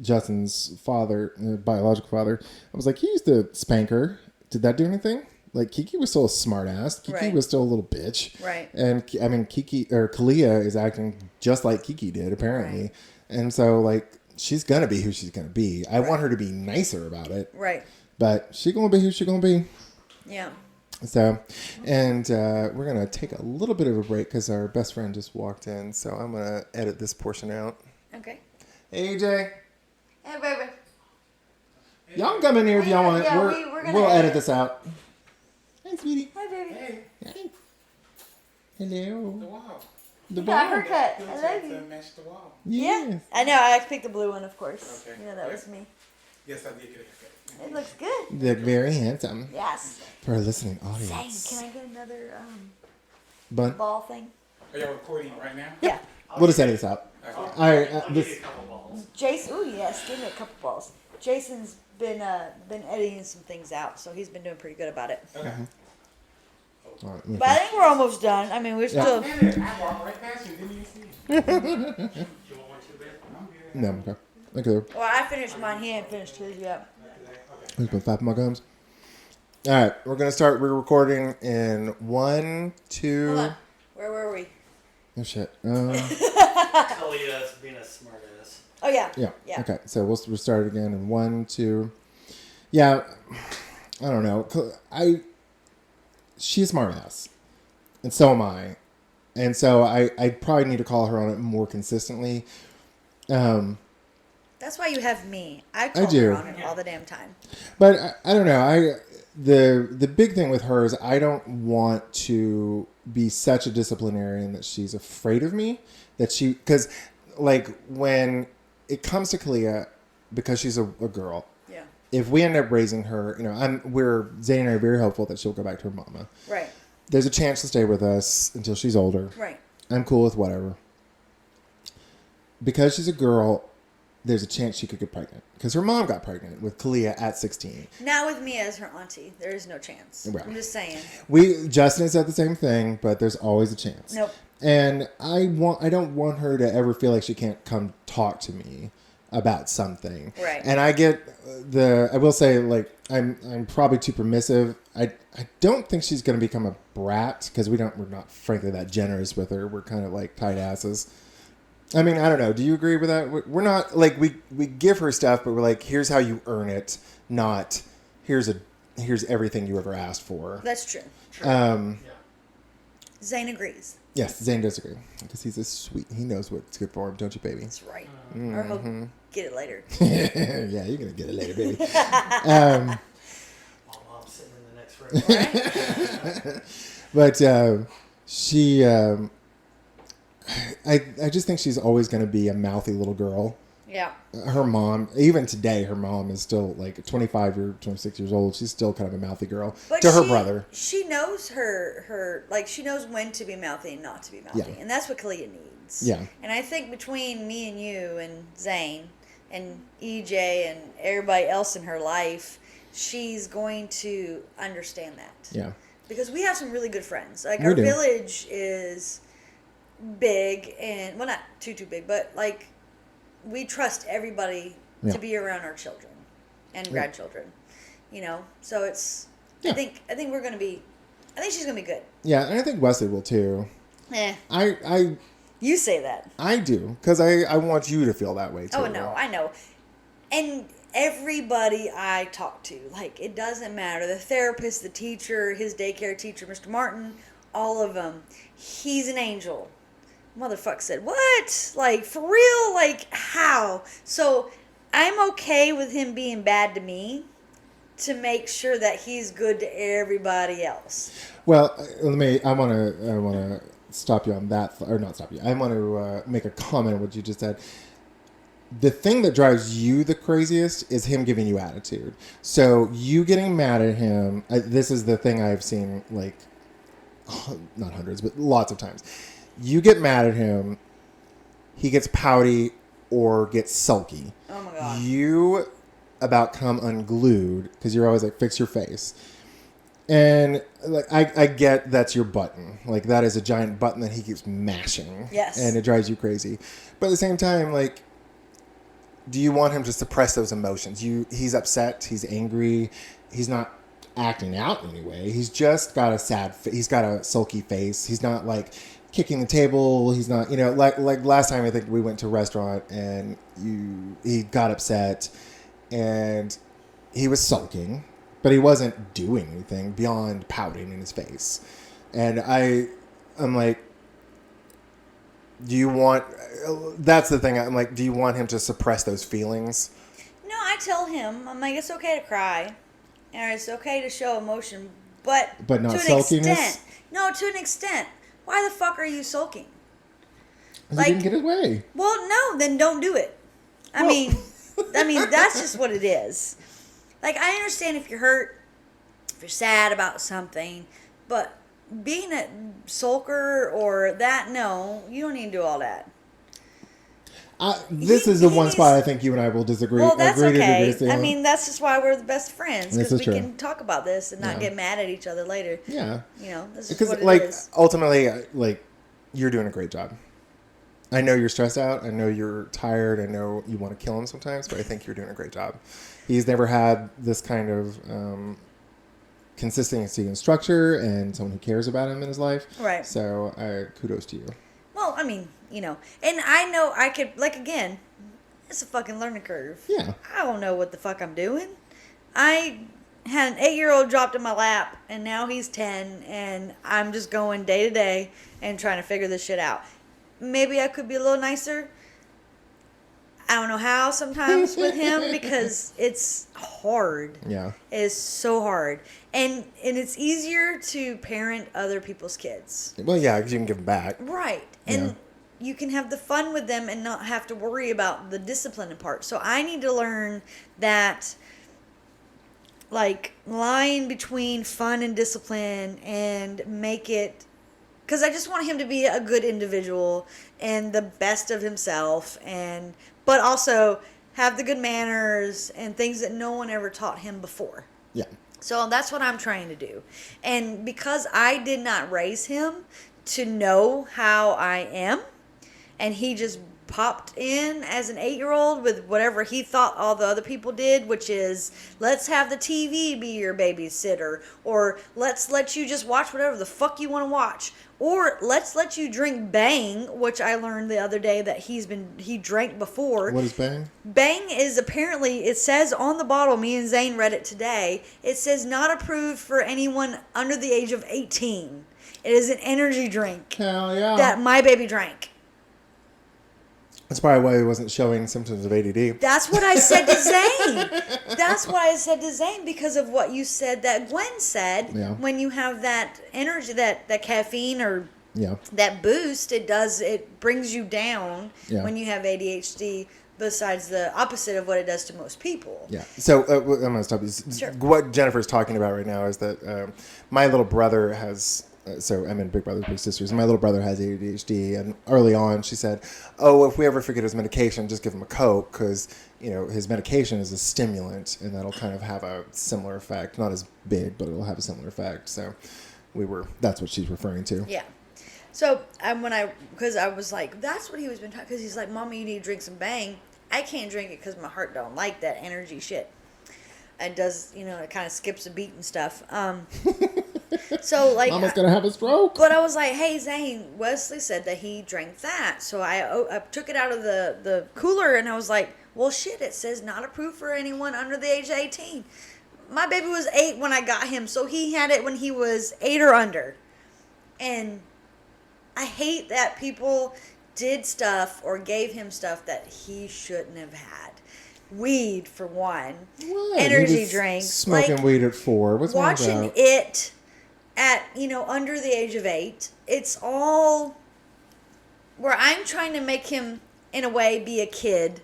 Justin's father, biological father, I was like, he used to spank her. Did that do anything? Like, Kiki was still a smart ass. Kiki was still a little bitch. Right. And I mean, Kalia is acting just like Kiki did, apparently. Right. And so, like, she's going to be who she's going to be. I want her to be nicer about it. Right. But she's going to be who she's going to be. Yeah. So, and we're going to take a little bit of a break because our best friend just walked in. So I'm going to edit this portion out. Okay. Hey, AJ. Hey, baby. Y'all can come in here if y'all want. Yeah, we'll edit this out. Hey, sweetie. Hi, baby. Hey. Hey. Hello. The wall. The got wall. her cut. I love you. To match the wall. Yes. Yeah. I know. I picked the blue one, of course. Okay. Yeah, that was me. Yes, I did get a haircut. It looks good. You look very handsome. Yes. For our listening Dang, audience. can I get another Bun? ball thing? Are y'all recording right now? Yeah. We'll just edit this out. Okay. All right. I'll give This. you a couple balls. Jason, ooh yes, give me a couple balls. Jason's been editing some things out, so he's been doing pretty good about it. Okay. All right, But I think we're almost done. I mean, we're still. I walked right past you, didn't you see? You want one too bad? I'm good. No, I'm okay. Okay. Well, I finished mine. He ain't finished his yet. Let's put 5 more gums. All right, we're gonna start. We're recording in 1, 2. Hold on. Where were we? Oh shit. Kalia's being a smart ass. Oh yeah. Yeah. Okay, so we'll start again in 1, 2. Yeah, I don't know. She's a smart ass, and so am I, and so I probably need to call her on it more consistently. That's why you have me. I call do. her on it all the damn time. But I don't know. The big thing with her is I don't want to be such a disciplinarian that she's afraid of me. Because like when it comes to Kalia, because she's a girl. Yeah. If we end up raising her, Zane and I are very hopeful that she'll go back to her mama. Right. There's a chance to stay with us until she's older. Right. I'm cool with whatever. Because she's a girl, there's a chance she could get pregnant. Because her mom got pregnant with Kalia at 16. Not with me as her auntie. There is no chance. Right. I'm just saying. Justin has said the same thing, but there's always a chance. Nope. And I don't want her to ever feel like she can't come talk to me about something. Right. And I get I will say, like, I'm probably too permissive. I don't think she's going to become a brat because we're not frankly that generous with her. We're kind of like tight asses. I mean, I don't know. Do you agree with that? We're not like we give her stuff, but we're like, here's how you earn it, not here's everything you ever asked for. That's true. Zane agrees. Yes, Zane does agree because he's a sweet. He knows what's good for him, don't you, baby? That's right. Or he'll get it later. Yeah, you're gonna get it later, baby. While mom's sitting in the next room. Right? But she, I just think she's always gonna be a mouthy little girl. Yeah. Her mom, even today, her mom is still like 25 or 26 years old. She's still kind of a mouthy girl to her brother. She knows her like she knows when to be mouthy and not to be mouthy, Yeah. and that's what Kalia needs. Yeah. And I think between me and you and Zane and EJ and everybody else in her life, she's going to understand that. Yeah. Because we have some really good friends. Like We our do. village is big and well, not too big, but like. We trust everybody Yeah. to be around our children and grandchildren, So it's. Yeah. I think we're gonna be. I think she's gonna be good. Yeah, and I think Wesley will too. I You say that. I do because I want you to feel that way too. Oh no, I know. And everybody I talk to, like it doesn't matter. The therapist, the teacher, his daycare teacher, Mr. Martin, all of them. He's an angel. Motherfucker said, what? Like, for real? Like, how? So, I'm okay with him being bad to me to make sure that he's good to everybody else. Well, I want to stop you on that, or not stop you. I want to make a comment on what you just said. the thing that drives you the craziest is him giving you attitude. So you getting mad at him, this is the thing I've seen, like, not hundreds, but lots of times. You get mad at him, he gets pouty or gets sulky. Oh my God. You about come unglued because you're always like, fix your face. And like I get that's your button. Like that is a giant button that he keeps mashing. Yes. And it drives you crazy. But at the same time, like, do you want him to suppress those emotions? He's upset, he's angry, he's not acting out in any way. He's just got he's got a sulky face. He's not like kicking the table. He's not, like last time I think we went to a restaurant and he got upset and he was sulking, but he wasn't doing anything beyond pouting in his face. And I'm like, that's the thing. I'm like, do you want him to suppress those feelings? No, I tell him, I'm like, it's okay to cry. And it's okay to show emotion, but not to an sulkiness? extent. No, to an extent. Why the fuck are you sulking? He didn't get his way. Well, no, then don't do it. I mean, that's just what it is. Like, I understand if you're hurt, if you're sad about something, but being a sulker or that, no, you don't need to do all that. This is the one spot I think you and I will disagree. Well, that's okay. To I mean, that's just why we're the best friends, because we true. can talk about this and not get mad at each other later. Yeah. This is what it like, is. ultimately, like, you're doing a great job. I know you're stressed out. I know you're tired. I know you want to kill him sometimes, but I think you're doing a great job. He's never had this kind of consistency and structure and someone who cares about him in his life. Right. So kudos to you. Well, I mean, and I know I could, like, again, it's a fucking learning curve. Yeah. I don't know what the fuck I'm doing. I had an 8-year-old dropped in my lap, and now he's 10, and I'm just going day to day and trying to figure this shit out. Maybe I could be a little nicer. I don't know how sometimes with him because it's hard. Yeah. It's so hard. And it's easier to parent other people's kids. Well, yeah, because you can give them back. Right. And you can have the fun with them and not have to worry about the discipline part. So I need to learn that, like, line between fun and discipline and make it... Because I just want him to be a good individual and the best of himself, but also have the good manners and things that no one ever taught him before. Yeah. So that's what I'm trying to do. And because I did not raise him to know how I am, and he just popped in as an 8-year-old with whatever he thought all the other people did, which is, let's have the TV be your babysitter, or let's let you just watch whatever the fuck you want to watch, or let's let you drink Bang, which I learned the other day that he drank before. What is Bang? Bang is apparently, it says on the bottle, me and Zane read it today, it says not approved for anyone under the age of 18. It is an energy drink. Hell yeah. That my baby drank. That's probably why he wasn't showing symptoms of ADD. That's what I said to Zane. That's what I said to Zane because of what you said that Gwen said. Yeah. When you have that energy, that caffeine or Yeah. that boost, it brings you down Yeah. when you have ADHD, besides the opposite of what it does to most people. Yeah. So I'm going to stop you. Sure. What Jennifer's talking about right now is that my little brother has... so I'm in Big Brothers Big Sisters. And my little brother has ADHD, and early on she said, "Oh, if we ever forget his medication, just give him a Coke because his medication is a stimulant, and that'll kind of have a similar effect. Not as big, but it'll have a similar effect." So that's what she's referring to. Yeah. So because I was like, that's what he was been talking. Because he's like, "Mommy, you need to drink some Bang." I can't drink it because my heart don't like that energy shit. It does, it kind of skips a beat and stuff. So, like, Mama's gonna have a stroke. But I was like, "Hey, Zane, Wesley said that he drank that." So I took it out of the cooler and I was like, "Well, shit, it says not approved for anyone under the age of 18. My baby was 8 when I got him, so he had it when he was 8 or under. And I hate that people did stuff or gave him stuff that he shouldn't have had. Weed, for one. What? Energy He was drinks. Smoking weed at 4. What's wrong with Watching that? it at, under the age of 8, it's all where I'm trying to make him, in a way, be a kid.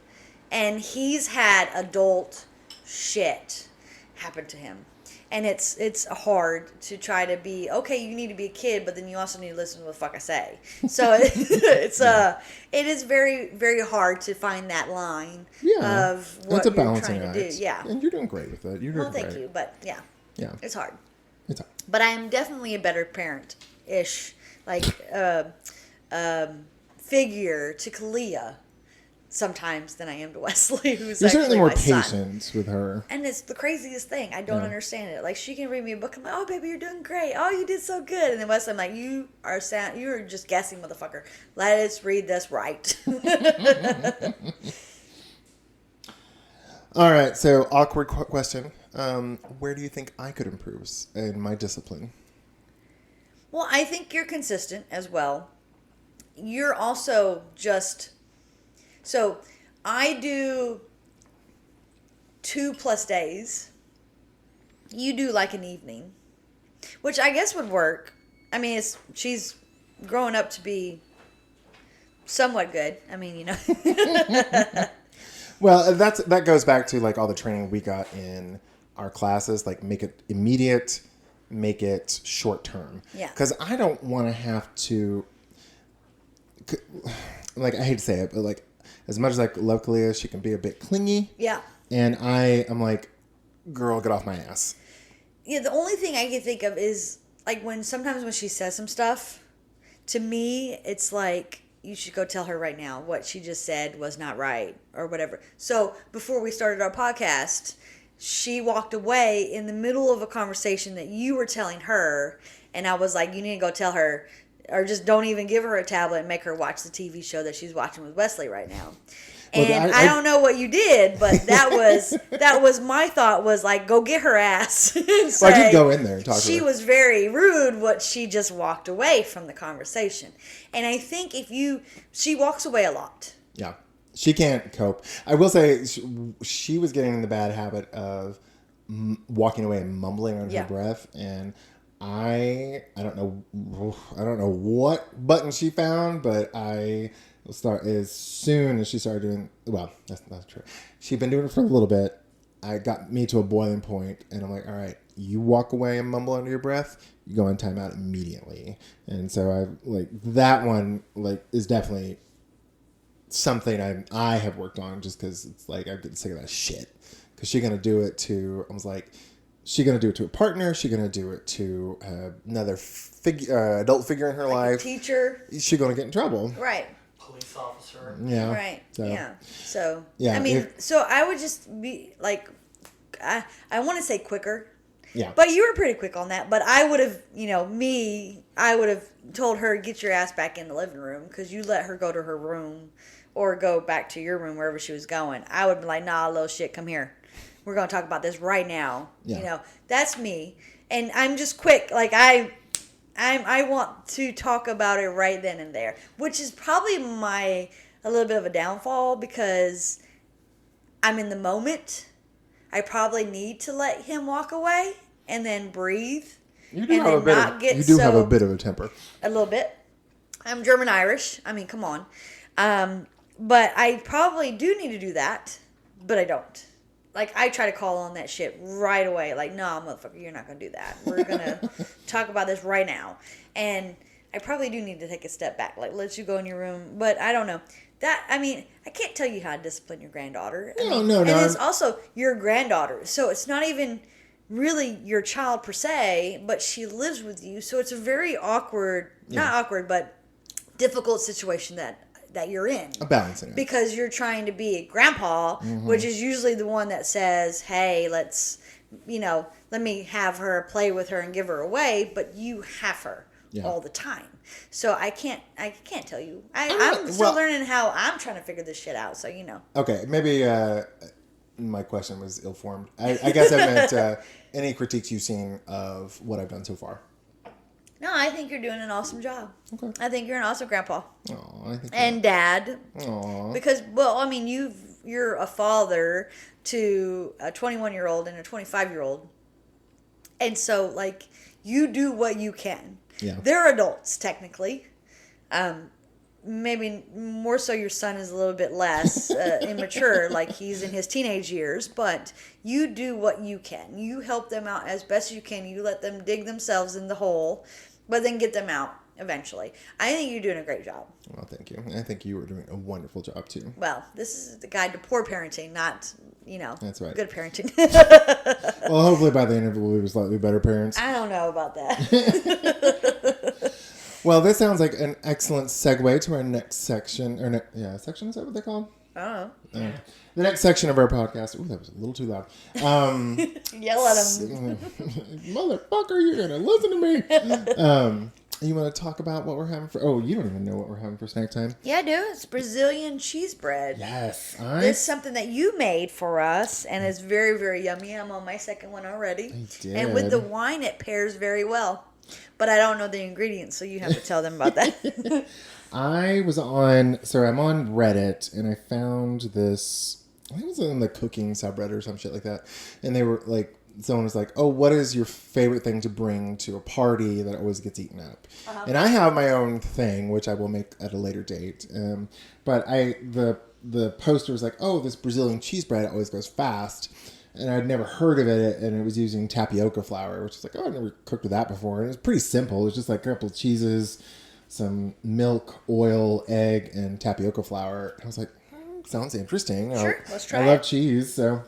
And he's had adult shit happen to him. And it's hard to try to be, okay, you need to be a kid, but then you also need to listen to what the fuck I say. So it is very, very hard to find that line of what it's a you're balancing trying to act. do. Yeah. And you're doing great with it. You're doing Well, thank great. you, but yeah. Yeah. It's hard. It's hard. But I am definitely a better parent-ish, like, figure to Kalia sometimes than I am to Wesley, who's You're actually certainly more my son. patient with her. And it's the craziest thing. I don't Yeah. understand it. Like, she can read me a book. I'm like, oh, baby, you're doing great. Oh, you did so good. And then Wesley, I'm like, you are just guessing, motherfucker. Let us read this right. All right, so awkward question. Where do you think I could improve in my discipline? Well, I think you're consistent as well. You're also just... So, I do 2+ days. You do like an evening, which I guess would work. I mean, she's growing up to be somewhat good. I mean, you know. Well, that goes back to like all the training we got in our classes, like make it immediate, make it short term. Yeah. Because I don't want to have to, like, I hate to say it, but like, as much as I love Kalia, she can be a bit clingy. Yeah. And I'm like, girl, get off my ass. Yeah, the only thing I can think of is like sometimes when she says some stuff, to me, it's like, you should go tell her right now what she just said was not right or whatever. So before we started our podcast, she walked away in the middle of a conversation that you were telling her. And I was like, you need to go tell her, or just don't even give her a tablet and make her watch the TV show that she's watching with Wesley right now. And I don't know what you did, but that was my thought, was like, go get her ass. And say, Well, I did go in there and talk to her. She was very rude. What she just walked away from the conversation, and I think she walks away a lot. Yeah, she can't cope. I will say she was getting in the bad habit of walking away and mumbling under her breath, and I don't know what button she found, but I start as soon as she started doing. Well, that's not true. She'd been doing it for a little bit. I got me to a boiling point, and I'm like, all right, you walk away and mumble under your breath, you go in timeout immediately. And so I like that one is definitely something I have worked on, just because it's like I'm getting sick of that shit. Because she's gonna do it to. I was like, she's gonna do it to a partner. She's gonna do it to another adult figure in her life. Teacher. She's gonna get in trouble. Right. Police officer. Yeah. Right. So, yeah. So yeah, I mean, so I would just be like, I want to say quicker. Yeah. But you were pretty quick on that. But I would have, I would have told her, get your ass back in the living room, because you let her go to her room or go back to your room, wherever she was going. I would be like, nah, little shit, come here. We're going to talk about this right now. Yeah. That's me. And I'm just quick. Like, I want to talk about it right then and there, which is probably a little bit of a downfall, because I'm in the moment. I probably need to let him walk away and then breathe. You do have a bit of a temper. A little bit. I'm German Irish. I mean, come on. But I probably do need to do that, but I don't. Like, I try to call on that shit right away. Like, no, motherfucker, you're not going to do that. We're going to talk about this right now. And I probably do need to take a step back. Like, let you go in your room. But I don't know. I can't tell you how to discipline your granddaughter. No. And it's also your granddaughter. So it's not even really your child per se, but she lives with you. So it's a very awkward, not awkward, but difficult situation that you're in. A balancing act. Because you're trying to be a grandpa, which is usually the one that says, hey, let's, let me have her, play with her and give her away, but you have her all the time. So I can't tell you. I'm still learning how I'm trying to figure this shit out, so Okay, maybe my question was ill-formed. I guess I meant any critiques you've seen of what I've done so far. No, I think you're doing an awesome job. Okay. I think you're an awesome grandpa. And dad. Aww. Because, you're a father to a 21-year-old and a 25-year-old. And so, you do what you can. Yeah. They're adults, technically. maybe more so your son is a little bit less immature, like he's in his teenage years, but you do what you can. You help them out as best you can. You let them dig themselves in the hole, but then get them out eventually. I think you're doing a great job. Well, thank you. I think you were doing a wonderful job too. Well, this is the guide to poor parenting, not, That's right. good parenting. Well, hopefully by the end of it, we'll be slightly better parents. I don't know about that. Well, this sounds like an excellent segue to our next section. Section, is that what they're called? I don't know. The next section of our podcast. Ooh, that was a little too loud. Yell at him. Motherfucker, you're going to listen to me. You want to talk about what we're having for... Oh, you don't even know what we're having for snack time. Yeah, I do. It's Brazilian cheese bread. Yes. It's something that you made for us, and it's very, very yummy. I'm on my second one already. I did. And with the wine, it pairs very well. But I don't know the ingredients, so you have to tell them about that. I'm on Reddit, and I found this... I think it was in the cooking subreddit or some shit like that. And they were like... Someone was like, "Oh, what is your favorite thing to bring to a party that always gets eaten up?" Uh-huh. And I have my own thing, which I will make at a later date. But the poster was like, "Oh, this Brazilian cheese bread always goes fast," and I'd never heard of it. And it was using tapioca flour, which is like, "Oh, I've never cooked with that before." And it was pretty simple. It was just like a couple of cheeses, some milk, oil, egg, and tapioca flour. And I was like, "Sounds interesting." Sure, let's try it. I love cheese, so.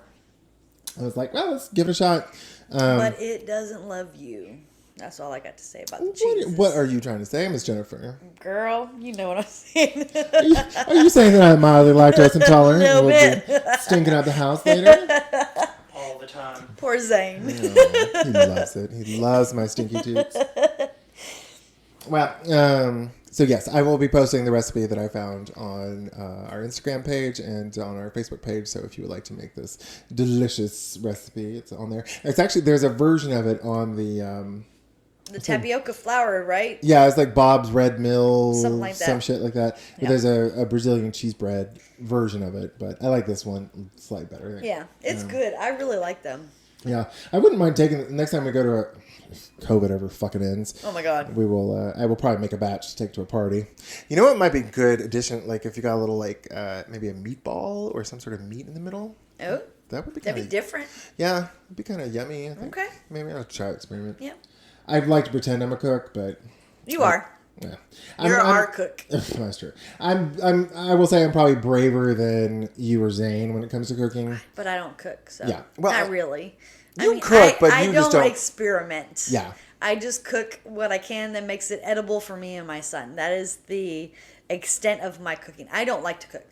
I was like, well, let's give it a shot. But it doesn't love you. That's all I got to say about the cheese. What are you trying to say, Miss Jennifer? Girl, you know what I'm saying. Are you saying that I'm mildly lactose intolerant? A little and bit. Be stinking out the house later? All the time. Poor Zane. Oh, he loves it. He loves my stinky toots. Well, so yes, I will be posting the recipe that I found on our Instagram page and on our Facebook page. So if you would like to make this delicious recipe, it's on there. It's actually, there's a version of it on the tapioca flour, right? Yeah, it's like Bob's Red Mill, something like that. Some shit like that. But Yeah. there's a Brazilian cheese bread version of it, but I like this one slightly better. Yeah, it's good. I really like them. Yeah, I wouldn't mind taking next time we go to if COVID ever fucking ends. Oh my god. We will. I will probably make a batch to take to a party. You know what might be good addition? Like if you got a little maybe a meatball or some sort of meat in the middle. Oh, that would be that'd be different. Yeah, it'd be kind of yummy. I think. Okay. Maybe I'll try experiment. Yeah. I'd like to pretend I'm a cook, but you are. Yeah. You're our cook. That's true. I will say I'm probably braver than you or Zane when it comes to cooking. But I don't cook, so yeah. Well, not really. You cook, but I you just don't don't experiment. Yeah. I just cook what I can that makes it edible for me and my son. That is the extent of my cooking. I don't like to cook.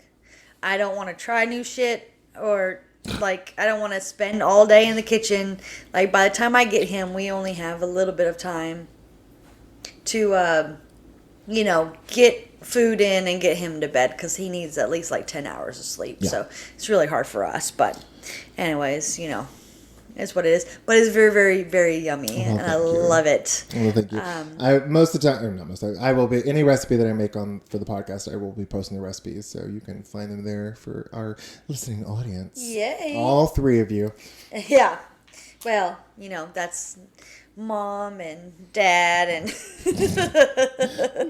I don't want to try new shit or I don't want to spend all day in the kitchen. Like by the time I get him, we only have a little bit of time to get food in and get him to bed because he needs at least 10 hours of sleep. Yeah. So it's really hard for us. But anyways, it's what it is. But it's very, very, very yummy. Well, and I love it. Well, thank you. Most of the time, or not most of the time, I will be, any recipe that I make for the podcast, I will be posting the recipes. So you can find them there for our listening audience. Yay. All three of you. Yeah. Well, that's Mom and Dad and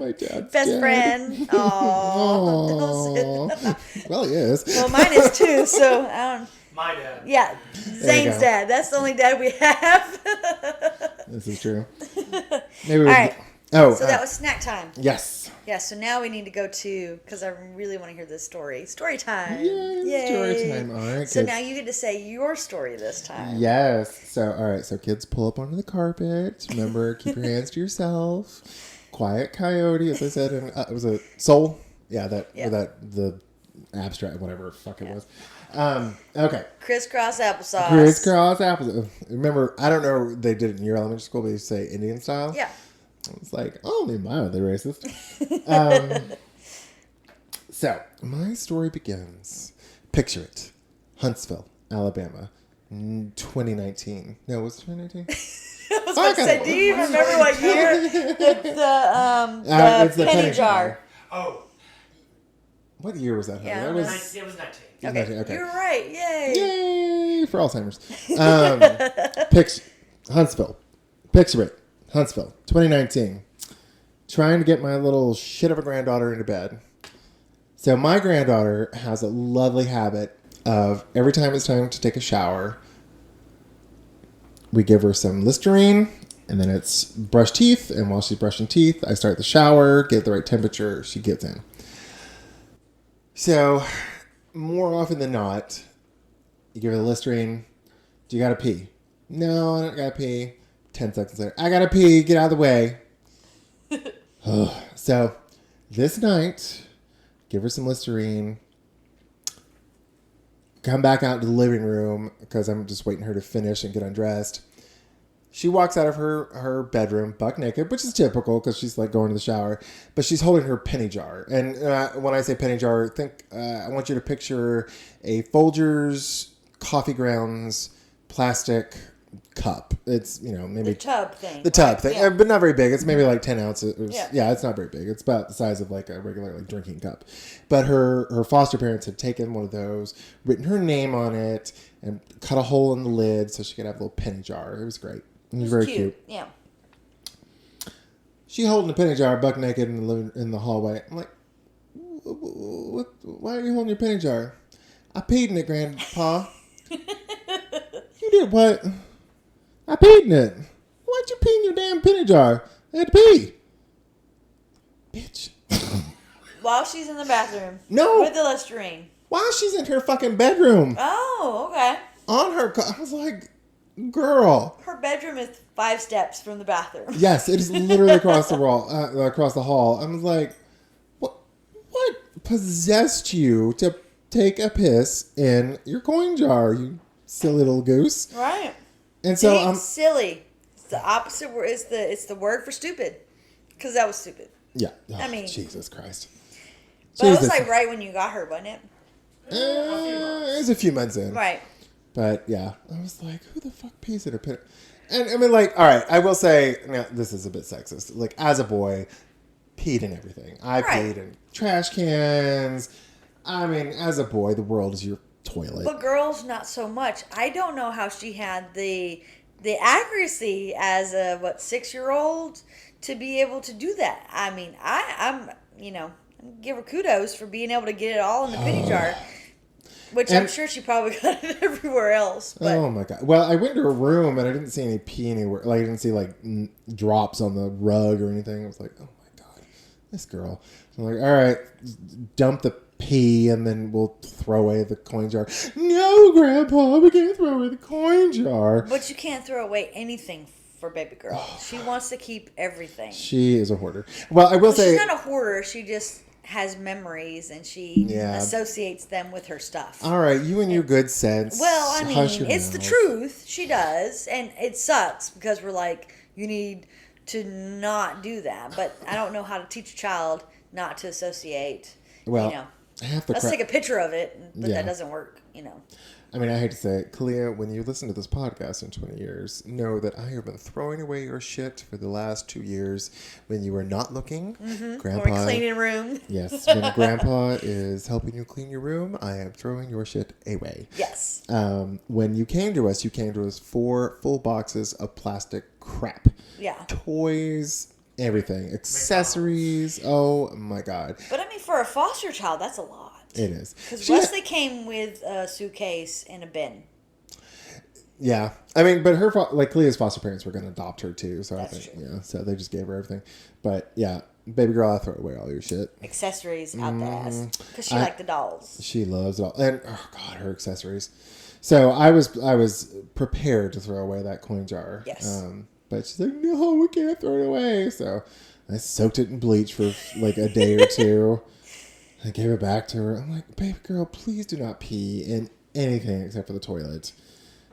my dad's best friend. Aww. Well, he is. Well, mine is too. So I don't. My dad. Yeah, Zane's dad. That's the only dad we have. This is true. Maybe. All right. Oh, so that was snack time. Yes. Yeah. So now we need to go to because I really want to hear this story. Story time. Yay. Story time. All right. So now you get to say your story this time. Yes. So all right. So kids, pull up onto the carpet. Remember, keep your hands to yourself. Quiet coyote, as I said, and it was a soul. Yeah. The abstract, whatever the fuck it was. Okay. Crisscross applesauce. Crisscross applesauce. Remember, I don't know they did it in your elementary school, but they used to say Indian style. Yeah. It's like, only mildly racist. So, my story begins. Picture it. Huntsville, Alabama, 2019. No, was it 2019? I was about to say, do you even remember what year? It's the penny jar. Oh. What year was that? Yeah, That It was was 19. Okay. You're right. Yay. Yay for Alzheimer's. Huntsville. Picture it. Huntsville, 2019. Trying to get my little shit of a granddaughter into bed. So my granddaughter has a lovely habit of every time it's time to take a shower, we give her some Listerine, and then it's brush teeth. And while she's brushing teeth, I start the shower, get the right temperature, she gets in. So more often than not, you give her the Listerine. Do you gotta pee? No, I don't gotta pee. 10 seconds later, I gotta pee. Get out of the way. So this night, give her some Listerine. Come back out to the living room because I'm just waiting her to finish and get undressed. She walks out of her bedroom buck naked, which is typical because she's like going to the shower, but she's holding her penny jar. And when I say penny jar, I want you to picture a Folgers coffee grounds plastic cup. It's, maybe The tub thing. the tub thing, Yeah. but not very big. It's maybe like 10 ounces. Yeah. It's not very big. It's about the size of like a regular like drinking cup. But her foster parents had taken one of those, written her name on it, and cut a hole in the lid so she could have a little penny jar. It was great. It was very cute. Yeah. She holding the penny jar, buck naked in the hallway. I'm like, what? Why are you holding your penny jar? I peed in it, Grandpa. You did what? I peed in it. Why'd you pee in your damn penny jar? I had to pee. Bitch. While she's in the bathroom. No. With the Listerine. While she's in her fucking bedroom. Oh, okay. On her... I was like, girl. Her bedroom is 5 steps from the bathroom. Yes, it is literally across the wall, across the hall. I was like, what possessed you to take a piss in your coin jar, you silly little goose? Right. And so I'm silly. It's the opposite word. It's the word for stupid. Because that was stupid. yeah. Oh, I mean- Jesus Christ. But it was Jesus. like right when you got her, wasn't it? It was a few months in. Right. But yeah, I was like, who the fuck pees in a pit? And I mean, like, all right, I will say, now, this is a bit sexist. Like, as a boy, peed in everything. I Right. peed in trash cans. I mean, as a boy, the world is your toilet. But girls, not so much. I don't know how she had the accuracy as a 6-year-old to be able to do that. I mean, I'm give her kudos for being able to get it all in the penny jar, which I'm And- sure she probably got it everywhere else. But Oh my god! Well, I went to her room and I didn't see any pee anywhere. Like I didn't see like drops on the rug or anything. I was like, oh my god, this girl. So I'm like, all right, dump the pee and then we'll throw away the coin jar. No, Grandpa, we can't throw away the coin jar. But you can't throw away anything for baby girl. She wants to keep everything. She is a hoarder. Well, I will say She's not a hoarder. She just has memories and she Yeah. associates them with her stuff. all right, you and your good sense. Well, I mean, Hush your it's the mouth. truth. She does. And it sucks because we're like, you need to not do that. But I don't know how to teach a child not to associate. Well, half the Let's crap. take a picture of it, but Yeah. that doesn't work, I mean, I hate to say it, Kalia, when you listen to this podcast in 20 years, know that I have been throwing away your shit for the last 2 years when you were not looking. Or Grandpa, cleaning room. yes, when Grandpa is helping you clean your room, I am throwing your shit away. Yes. When you came to us 4 full boxes of plastic crap. Yeah. Toys, everything, accessories. Oh my God, But I mean, for a foster child, that's a lot. it is. Because She- Wesley came with a suitcase and a bin. Yeah, I mean, but her Kalia's foster parents were going to adopt her too, so That's I think true. yeah, so they just gave her everything. But yeah, baby girl, I throw away all your shit. Accessories out the ass. Because she I- liked the dolls. She loves it all, and oh god, her accessories. So I was prepared to throw away that coin jar. Yes. But she's like, no, we can't throw it away. So I soaked it in bleach for like a day or two. I gave it back to her. I'm like, baby girl, please do not pee in anything except for the toilet.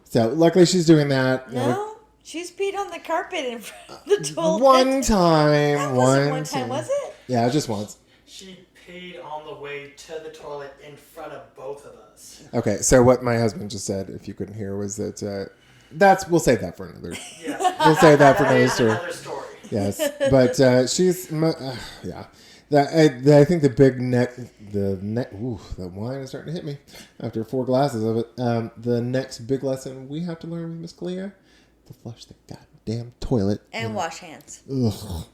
So luckily she's doing that. No? She's peed on the carpet in front of the toilet. One time. That wasn't one time, was it? Yeah, just once. She peed on the way to the toilet in front of both of us. Okay, so what my husband just said, if you couldn't hear, was that we'll save that for another. Yeah. We'll save that for That another is story. another story. Yes, but she's yeah. I think the big ooh, the wine is starting to hit me after 4 glasses of it. The next big lesson we have to learn with Miss Kalia, to flush the goddamn toilet. And wash hands. Ugh.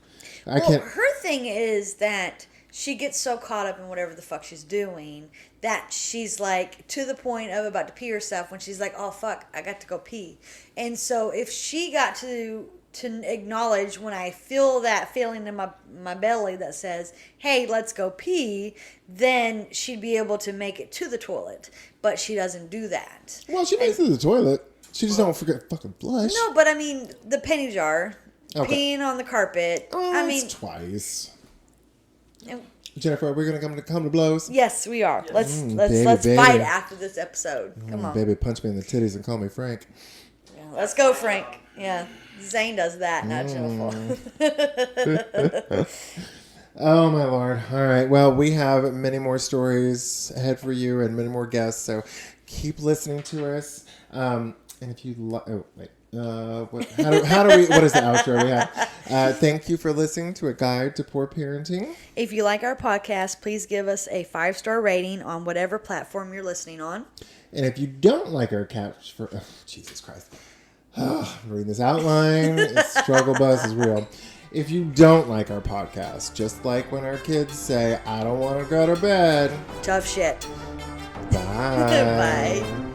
I Well, can't. her thing is that she gets so caught up in whatever the fuck she's doing that she's like to the point of about to pee herself when she's like, oh fuck, I got to go pee. And so if she got to acknowledge when I feel that feeling in my belly that says, hey, let's go pee, then she'd be able to make it to the toilet. But she doesn't do that. Well, she makes it to the toilet. She just don't forget fucking flush. No, but I mean, the penny jar, Okay. peeing on the carpet. Oh, I mean, twice. and- Jennifer, we're gonna come to blows. yes, we are. Let's baby. fight after this episode. Come on. Baby, punch me in the titties and call me Frank. Yeah, let's go, Frank. Yeah. Zane does that, not Jennifer. Oh my lord! All right, well, we have many more stories ahead for you and many more guests, so keep listening to us. And if you how do we? What is the outro we have? Thank you for listening to A Guide to Poor Parenting. If you like our podcast, please give us a 5-star rating on whatever platform you're listening on. And if you don't like our couch for Jesus Christ, I'm reading this outline. It's struggle bus is real. If you don't like our podcast, just like when our kids say, I don't want to go to bed. Tough shit. Bye. Bye.